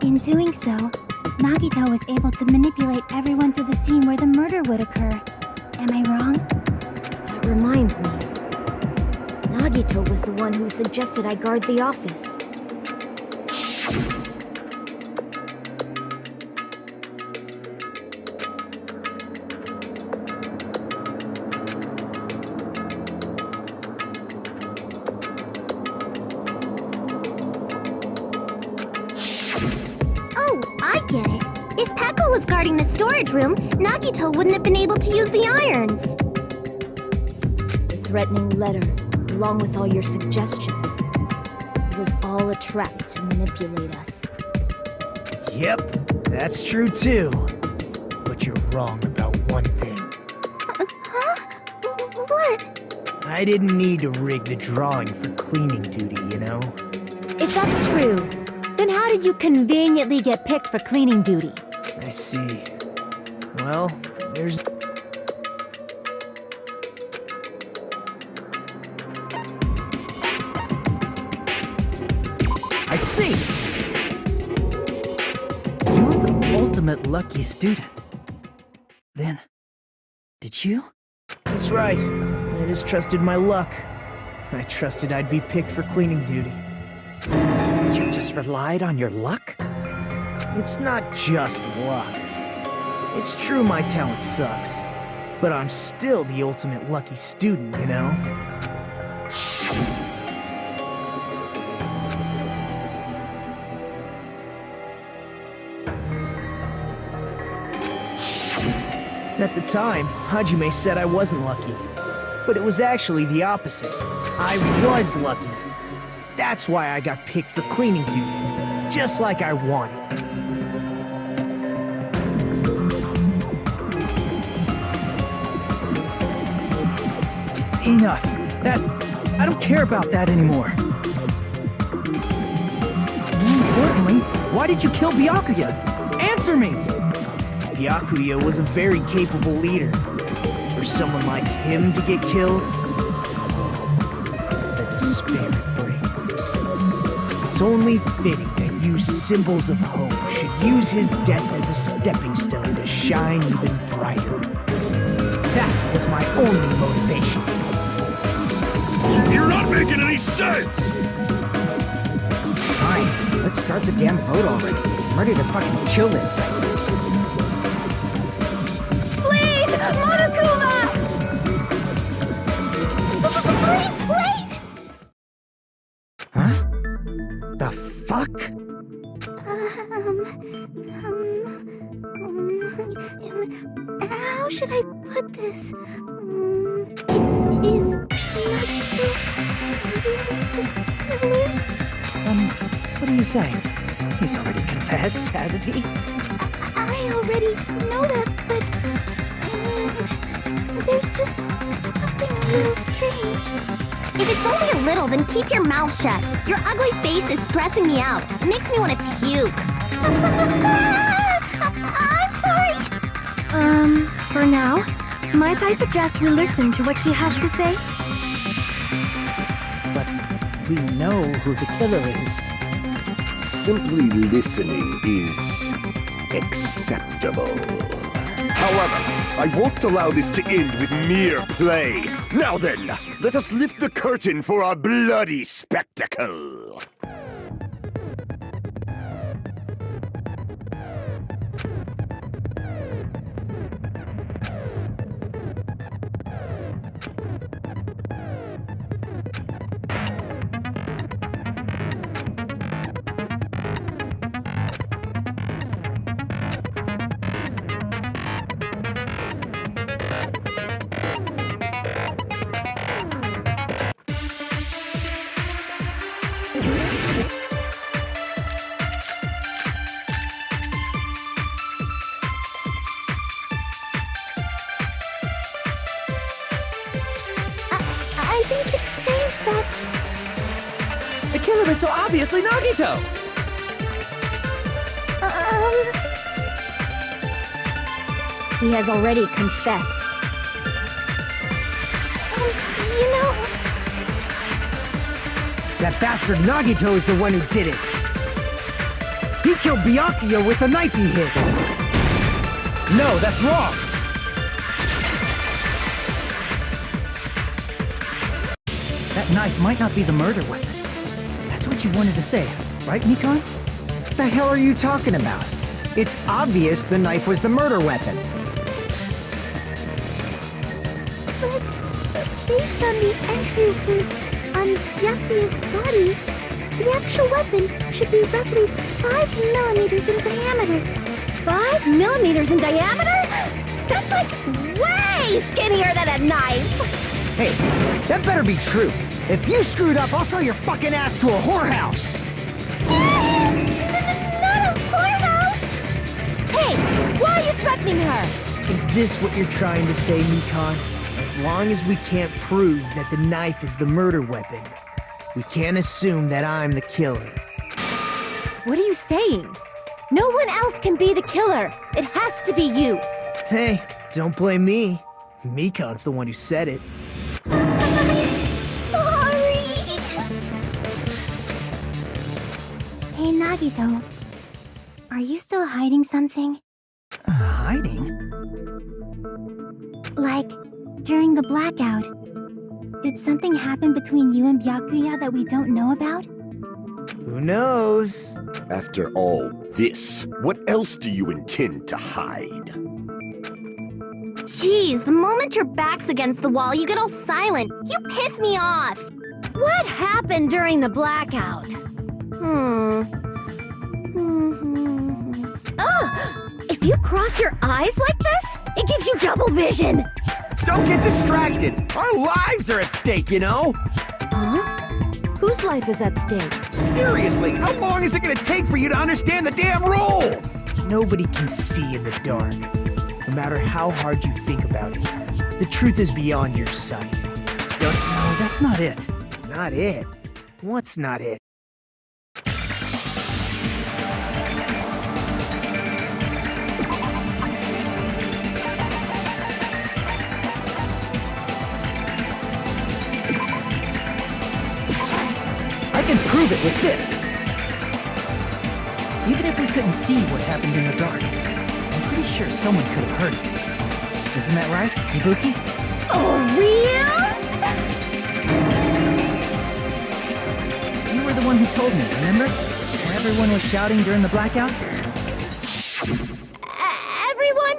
[SPEAKER 3] In doing so, Nagito was able to manipulate everyone to the scene where the murder would occur. Am I wrong?
[SPEAKER 9] That reminds me. Nagito was the one who suggested I guard the office.
[SPEAKER 3] I get it. If Peko was guarding the storage room, Nagito wouldn't have been able to use the irons.
[SPEAKER 9] The threatening letter, along with all your suggestions, it was all a trap to manipulate us.
[SPEAKER 2] Yep, that's true too. But you're wrong about one thing.
[SPEAKER 3] Huh? What?
[SPEAKER 2] I didn't need to rig the drawing for cleaning duty, you know?
[SPEAKER 9] If that's true, then how did you conveniently get picked for cleaning duty?
[SPEAKER 2] I see. Well, there's...
[SPEAKER 5] I see! You're the ultimate lucky student. Then, did you?
[SPEAKER 2] That's right. I just trusted my luck. I trusted I'd be picked for cleaning duty.
[SPEAKER 5] You just relied on your luck?
[SPEAKER 2] It's not just luck. It's true my talent sucks, but I'm still the ultimate lucky student, you know? At the time, Hajime said I wasn't lucky. But it was actually the opposite. I was lucky. That's why I got picked for cleaning duty, just like I wanted.
[SPEAKER 5] Enough. I don't care about that anymore. More importantly, why did you kill Byakuya? Answer me!
[SPEAKER 2] Byakuya was a very capable leader. For someone like him to get killed, the despair it brings. It's only fitting that you symbols of hope should use his death as a stepping stone to shine even brighter. That was my only motivation.
[SPEAKER 6] You're not making any sense!
[SPEAKER 13] Fine, let's start the damn vote already. I'm ready to fucking kill this site.
[SPEAKER 3] Please, Monokuma! Please, wait!
[SPEAKER 13] Huh? The fuck?
[SPEAKER 3] How should I put this? Is
[SPEAKER 2] What are you saying? He's already confessed, hasn't he?
[SPEAKER 3] I already know that, but there's just something a little strange. If it's only a little, then keep your mouth shut. Your ugly face is stressing me out. It makes me want to puke. I'm sorry.
[SPEAKER 11] For now, might I suggest we listen to what she has to say?
[SPEAKER 2] But we know who the killer is.
[SPEAKER 10] Simply listening is acceptable. However, I won't allow this to end with mere play. Now then, let us lift the curtain for our bloody spectacle.
[SPEAKER 3] I think it's strange that...
[SPEAKER 5] The killer is so obviously Nagito!
[SPEAKER 9] He has already confessed.
[SPEAKER 3] You know...
[SPEAKER 13] That bastard Nagito is the one who did it. He killed Byakuya with the knife he hid.
[SPEAKER 2] No, that's wrong!
[SPEAKER 5] That knife might not be the murder weapon. That's what you wanted to say, right, Mikan?
[SPEAKER 13] What the hell are you talking about? It's obvious the knife was the murder weapon.
[SPEAKER 3] But based on the entry wounds on Byakuya's body, the actual weapon should be roughly 5 millimeters in diameter.
[SPEAKER 9] 5 millimeters in diameter? That's like way skinnier than a knife!
[SPEAKER 13] Hey, that better be true. If you screwed up, I'll sell your fucking ass to a whorehouse!
[SPEAKER 3] Not a whorehouse!
[SPEAKER 9] Hey, why are you threatening her?
[SPEAKER 2] Is this what you're trying to say, Mikan? As long as we can't prove that the knife is the murder weapon, we can't assume that I'm the killer.
[SPEAKER 9] What are you saying? No one else can be the killer. It has to be you.
[SPEAKER 2] Hey, don't blame me. Mikan's the one who said it.
[SPEAKER 3] Sorry! Hey, Nagito. Are you still hiding something?
[SPEAKER 5] Hiding?
[SPEAKER 3] Like, during the blackout, did something happen between you and Byakuya that we don't know about?
[SPEAKER 2] Who knows?
[SPEAKER 10] After all this, what else do you intend to hide?
[SPEAKER 3] Jeez, the moment your back's against the wall, you get all silent. You piss me off!
[SPEAKER 9] What happened during the blackout? Ugh! If you cross your eyes like this, It gives you double vision!
[SPEAKER 12] Don't get distracted! Our lives are at stake, you know?
[SPEAKER 9] Huh? Whose life is at stake?
[SPEAKER 12] Seriously, how long is it gonna take for you to understand the damn rules?
[SPEAKER 2] Nobody can see in the dark, no matter how hard you think about it. The truth is beyond your sight.
[SPEAKER 5] No, that's not it.
[SPEAKER 2] Not it? What's not it?
[SPEAKER 5] I can prove it with this. Even if we couldn't see what happened in the dark, I'm pretty sure someone could have heard it. Isn't that right, Ibuki?
[SPEAKER 9] Oh, reals?
[SPEAKER 5] You were the one who told me, remember? When everyone was shouting during the blackout?
[SPEAKER 11] Everyone,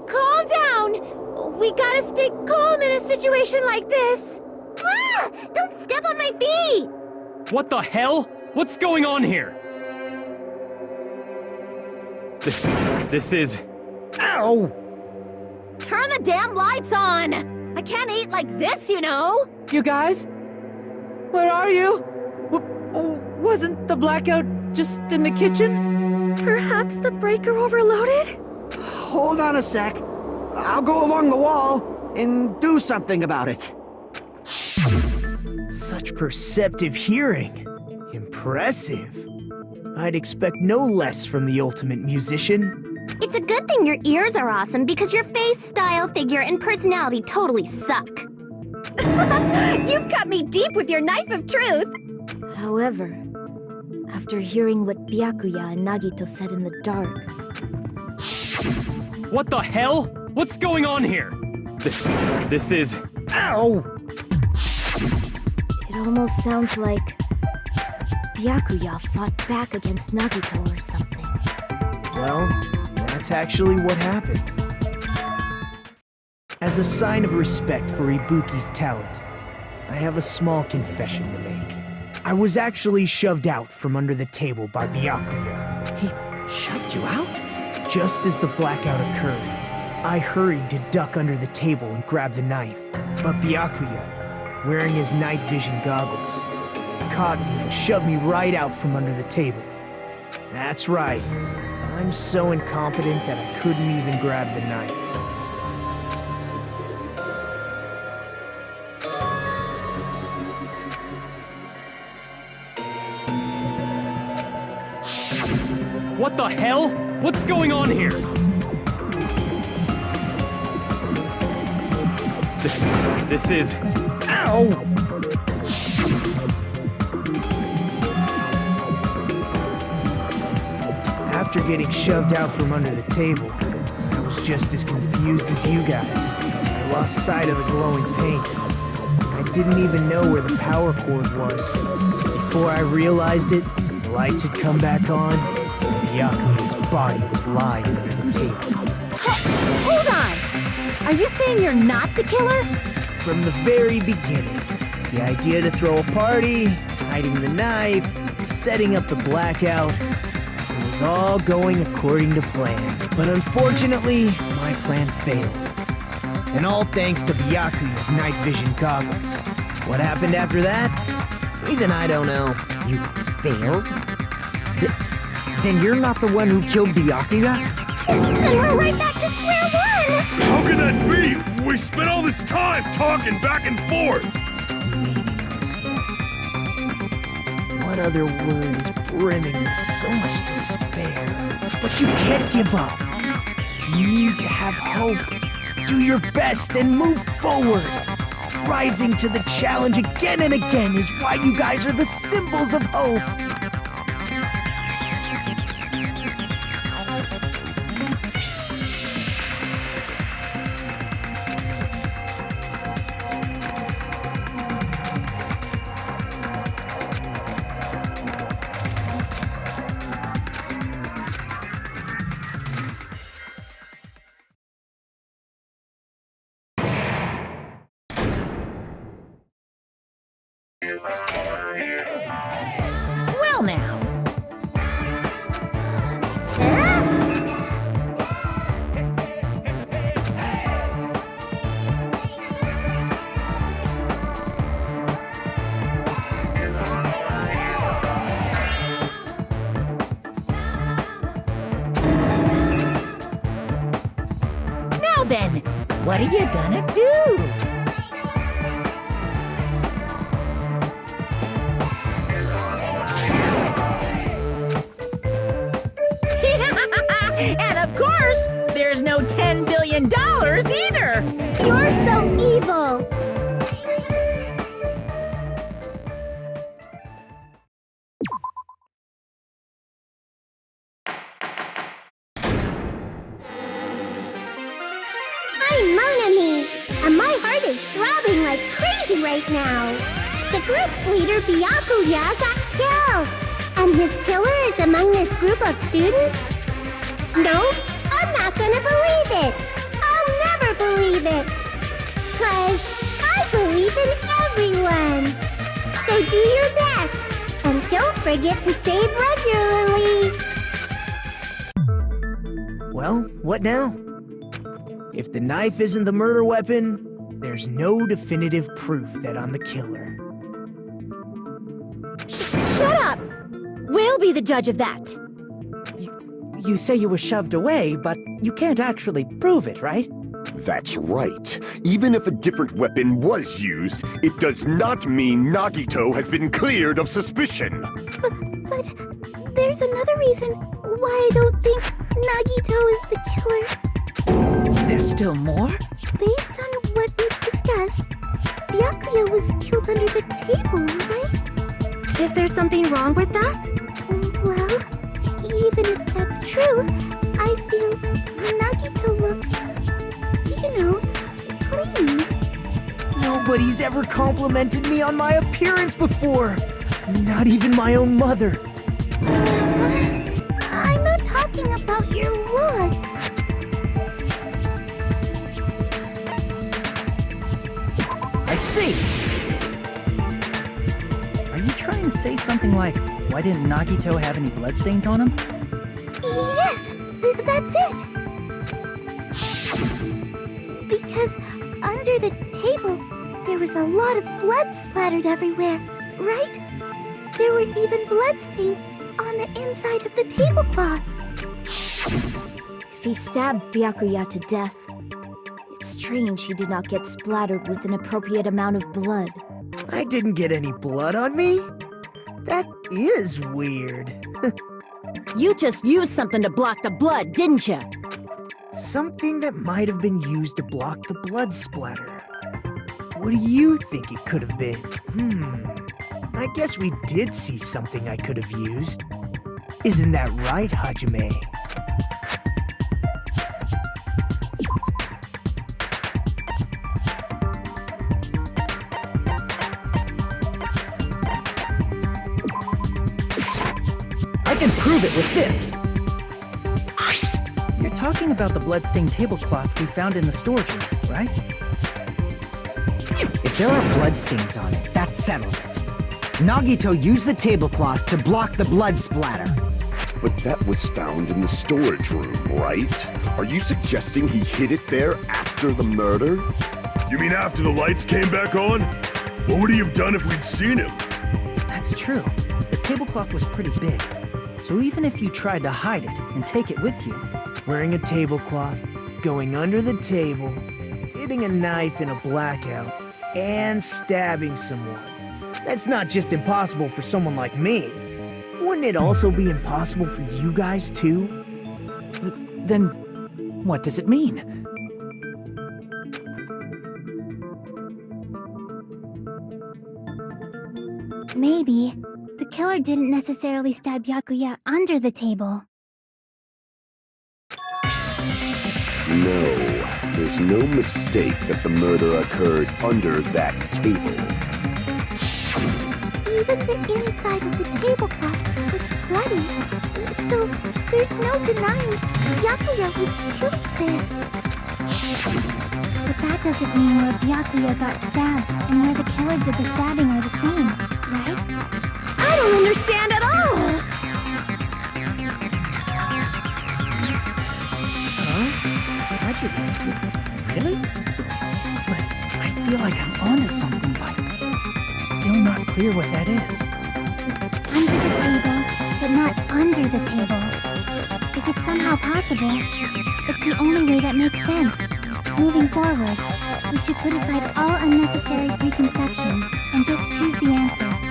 [SPEAKER 11] calm down! We gotta stay calm in a situation like this!
[SPEAKER 3] Ah! Don't step on my feet!
[SPEAKER 1] What the hell? What's going on here? This is...
[SPEAKER 12] Ow!
[SPEAKER 9] Turn the damn lights on! I can't eat like this, you know!
[SPEAKER 5] You guys? Where are you? Wasn't the blackout just in the kitchen?
[SPEAKER 11] Perhaps the breaker overloaded?
[SPEAKER 12] Hold on a sec. I'll go along the wall and do something about it.
[SPEAKER 2] Such perceptive hearing. Impressive. I'd expect no less from the ultimate musician.
[SPEAKER 3] It's a good thing your ears are awesome because your face, style, figure, and personality totally suck.
[SPEAKER 9] You've cut me deep with your knife of truth! However, after hearing what Byakuya and Nagito said in the dark...
[SPEAKER 1] What the hell? What's going on here? This is...
[SPEAKER 12] Ow!
[SPEAKER 9] It almost sounds like Byakuya fought back against Nagito or something.
[SPEAKER 2] Well, that's actually what happened. As a sign of respect for Ibuki's talent, I have a small confession to make. I was actually shoved out from under the table by Byakuya.
[SPEAKER 5] He shoved you out?
[SPEAKER 2] Just as the blackout occurred, I hurried to duck under the table and grab the knife. But Byakuya, wearing his night vision goggles, caught me and shoved me right out from under the table. That's right. I'm so incompetent that I couldn't even grab the knife.
[SPEAKER 1] What the hell? What's going on here? This is...
[SPEAKER 12] Ow!
[SPEAKER 2] After getting shoved out from under the table, I was just as confused as you guys. I lost sight of the glowing paint. I didn't even know where the power cord was. Before I realized it, the lights had come back on, and Byakuya's body was lying under the table.
[SPEAKER 9] Hold on! Are you saying you're not the killer?
[SPEAKER 2] From the very beginning, the idea to throw a party, hiding the knife, setting up the blackout, it was all going according to plan. But unfortunately, my plan failed. And all thanks to Byakuya's night vision goggles. What happened after that? Even I don't know.
[SPEAKER 12] You failed? Then you're not the one who killed Byakuya?
[SPEAKER 3] Then we're right back to square one!
[SPEAKER 6] How can that be? We spent all this time talking back and forth!
[SPEAKER 2] What other word is brimming with so much despair? But you can't give up. You need to have hope. Do your best and move forward. Rising to the challenge again and again is why you guys are the symbols of hope.
[SPEAKER 7] What are you gonna do? And of course, there's no $10 billion either!
[SPEAKER 3] You're so evil! I'm Mon Ami, and my heart is throbbing like crazy right now. The group's leader, Byakuya, got killed, and his killer is among this group of students? No, I'm not gonna believe it. I'll never believe it. 'Cause I believe in everyone. So do your best, and don't forget to save regularly.
[SPEAKER 2] Well, what now? If the knife isn't the murder weapon, there's no definitive proof that I'm the killer.
[SPEAKER 9] Shut up! We'll be the judge of that.
[SPEAKER 5] You say you were shoved away, but you can't actually prove it, right?
[SPEAKER 10] That's right. Even if a different weapon was used, it does not mean Nagito has been cleared of suspicion.
[SPEAKER 3] But there's another reason why I don't think Nagito is the killer.
[SPEAKER 5] There's still more?
[SPEAKER 3] Based on what we've discussed, Byakuya was killed under the table, right?
[SPEAKER 11] Is there something wrong with that?
[SPEAKER 3] Well, even if that's true, I feel Nagito looks, clean.
[SPEAKER 2] Nobody's ever complimented me on my appearance before. Not even my own mother.
[SPEAKER 3] I'm not talking about your looks.
[SPEAKER 2] I see.
[SPEAKER 5] Are you trying to say something like, why didn't Nagito have any bloodstains on him?
[SPEAKER 3] Yes, that's it. Because under the table, there was a lot of blood splattered everywhere, right? There were even bloodstains on the inside of the tablecloth.
[SPEAKER 9] If he stabbed Byakuya to death, it's strange he did not get splattered with an appropriate amount of blood.
[SPEAKER 2] I didn't get any blood on me? That is weird.
[SPEAKER 9] You just used something to block the blood, didn't you?
[SPEAKER 2] Something that might have been used to block the blood splatter. What do you think it could have been? I guess we did see something I could have used. Isn't that right, Hajime?
[SPEAKER 5] I can prove it with this! You're talking about the bloodstained tablecloth we found in the storage room, right?
[SPEAKER 13] If there are bloodstains on it, that settles it. Nagito used the tablecloth to block the blood splatter.
[SPEAKER 10] But that was found in the storage room, right? Are you suggesting he hid it there after the murder?
[SPEAKER 6] You mean after the lights came back on? What would he have done if we'd seen him?
[SPEAKER 5] That's true. The tablecloth was pretty big. So even if you tried to hide it and take it with you...
[SPEAKER 2] Wearing a tablecloth, going under the table, getting a knife in a blackout, and stabbing someone. That's not just impossible for someone like me. Wouldn't it also be impossible for you guys too?
[SPEAKER 5] Then what does it mean?
[SPEAKER 3] Maybe the killer didn't necessarily stab Byakuya under the table.
[SPEAKER 10] No, there's no mistake that the murder occurred under that table.
[SPEAKER 3] Even the inside of the tablecloth was bloody, so there's no denying Byakuya was killed there. But that doesn't mean where Byakuya got stabbed and where the killer did the stabbing are the same, right?
[SPEAKER 11] I don't understand at all!
[SPEAKER 5] Really? But I feel like I'm onto something, but it's still not clear what that is.
[SPEAKER 3] Under the table, but not under the table. If it's somehow possible, it's the only way that makes sense. Moving forward, we should put aside all unnecessary preconceptions and just choose the answer.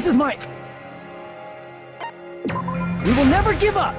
[SPEAKER 5] This is my... We will never give up!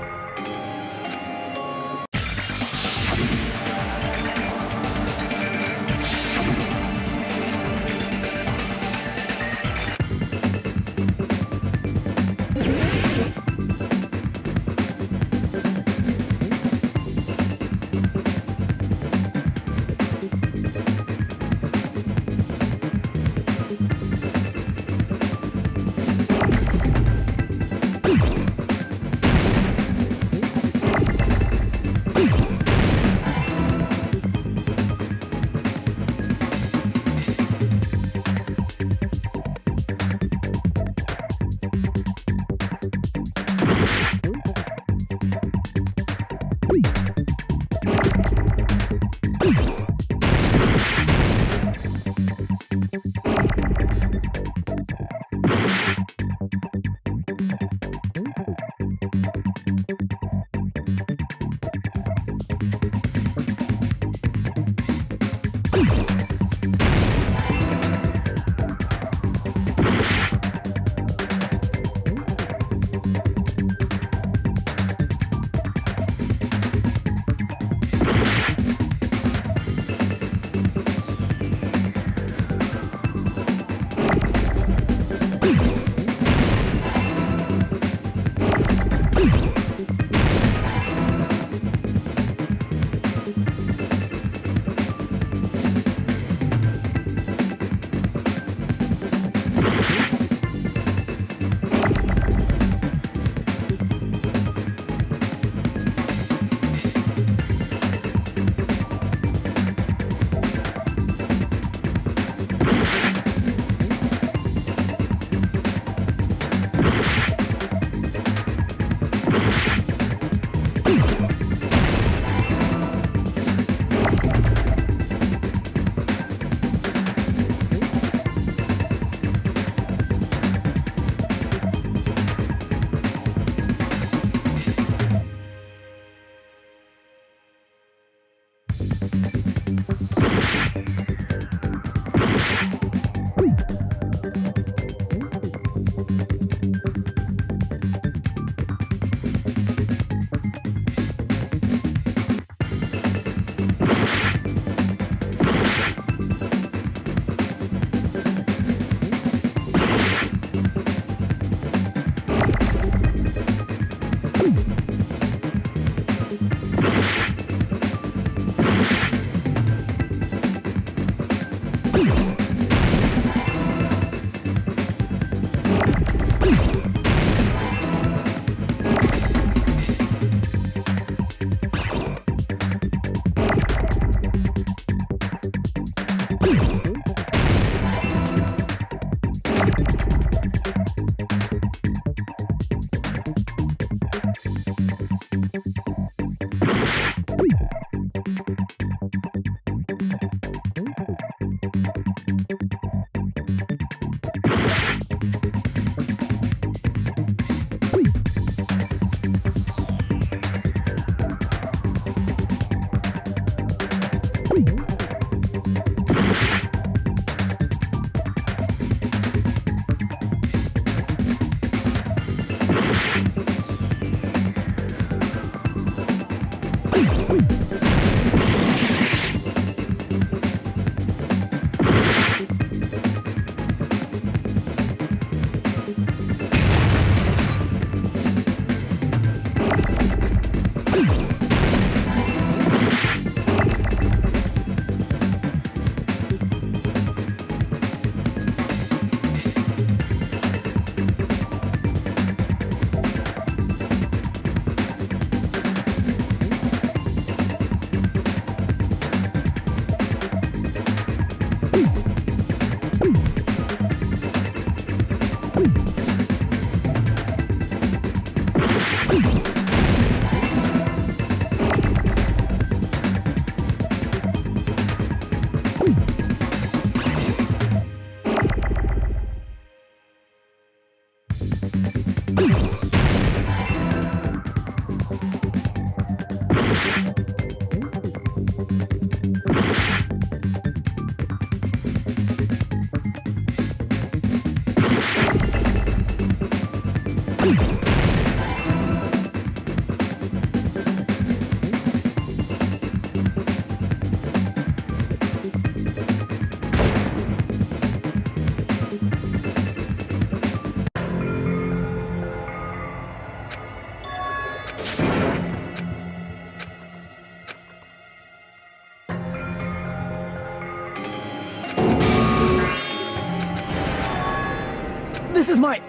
[SPEAKER 5] is my...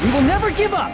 [SPEAKER 5] We will never give up!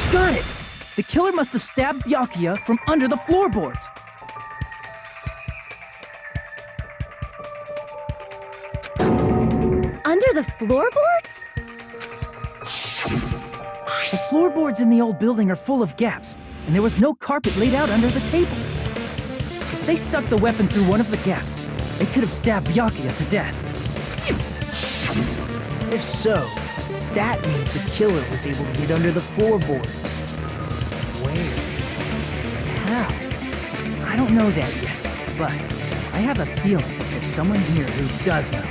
[SPEAKER 5] Got it! The killer must have stabbed Byakuya from under the floorboards.
[SPEAKER 9] Under the floorboards?
[SPEAKER 5] The floorboards in the old building are full of gaps, and there was no carpet laid out under the table. If they stuck the weapon through one of the gaps, they could have stabbed Byakuya to death.
[SPEAKER 2] If so, that means the killer was able to get under the floorboards. Where? How?
[SPEAKER 5] I don't know that yet, but I have a feeling there's someone here who does know.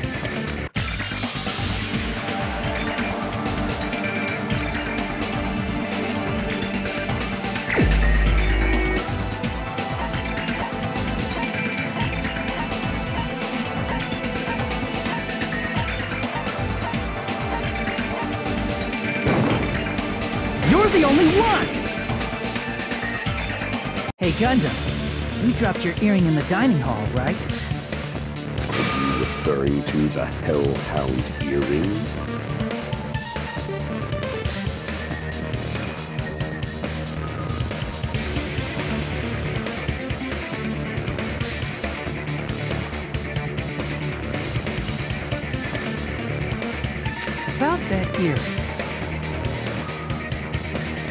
[SPEAKER 5] You're the only one! Hey, Gundam, you dropped your earring in the dining hall, right?
[SPEAKER 10] referring to the Hellhound earring?
[SPEAKER 5] About that earring.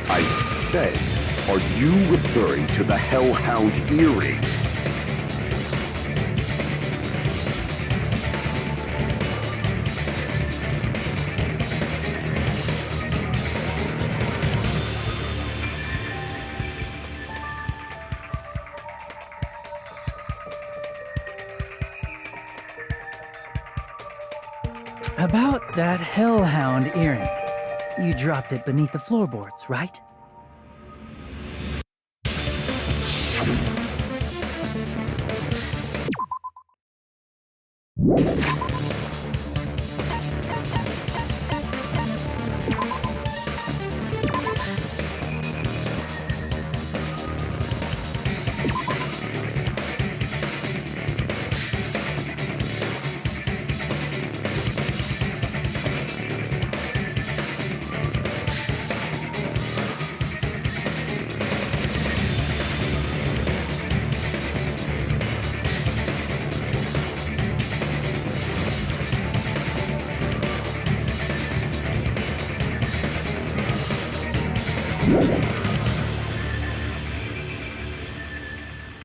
[SPEAKER 10] I said, are you referring to the Hellhound earring?
[SPEAKER 5] About that Hellhound earring. You dropped it beneath the floorboards, right?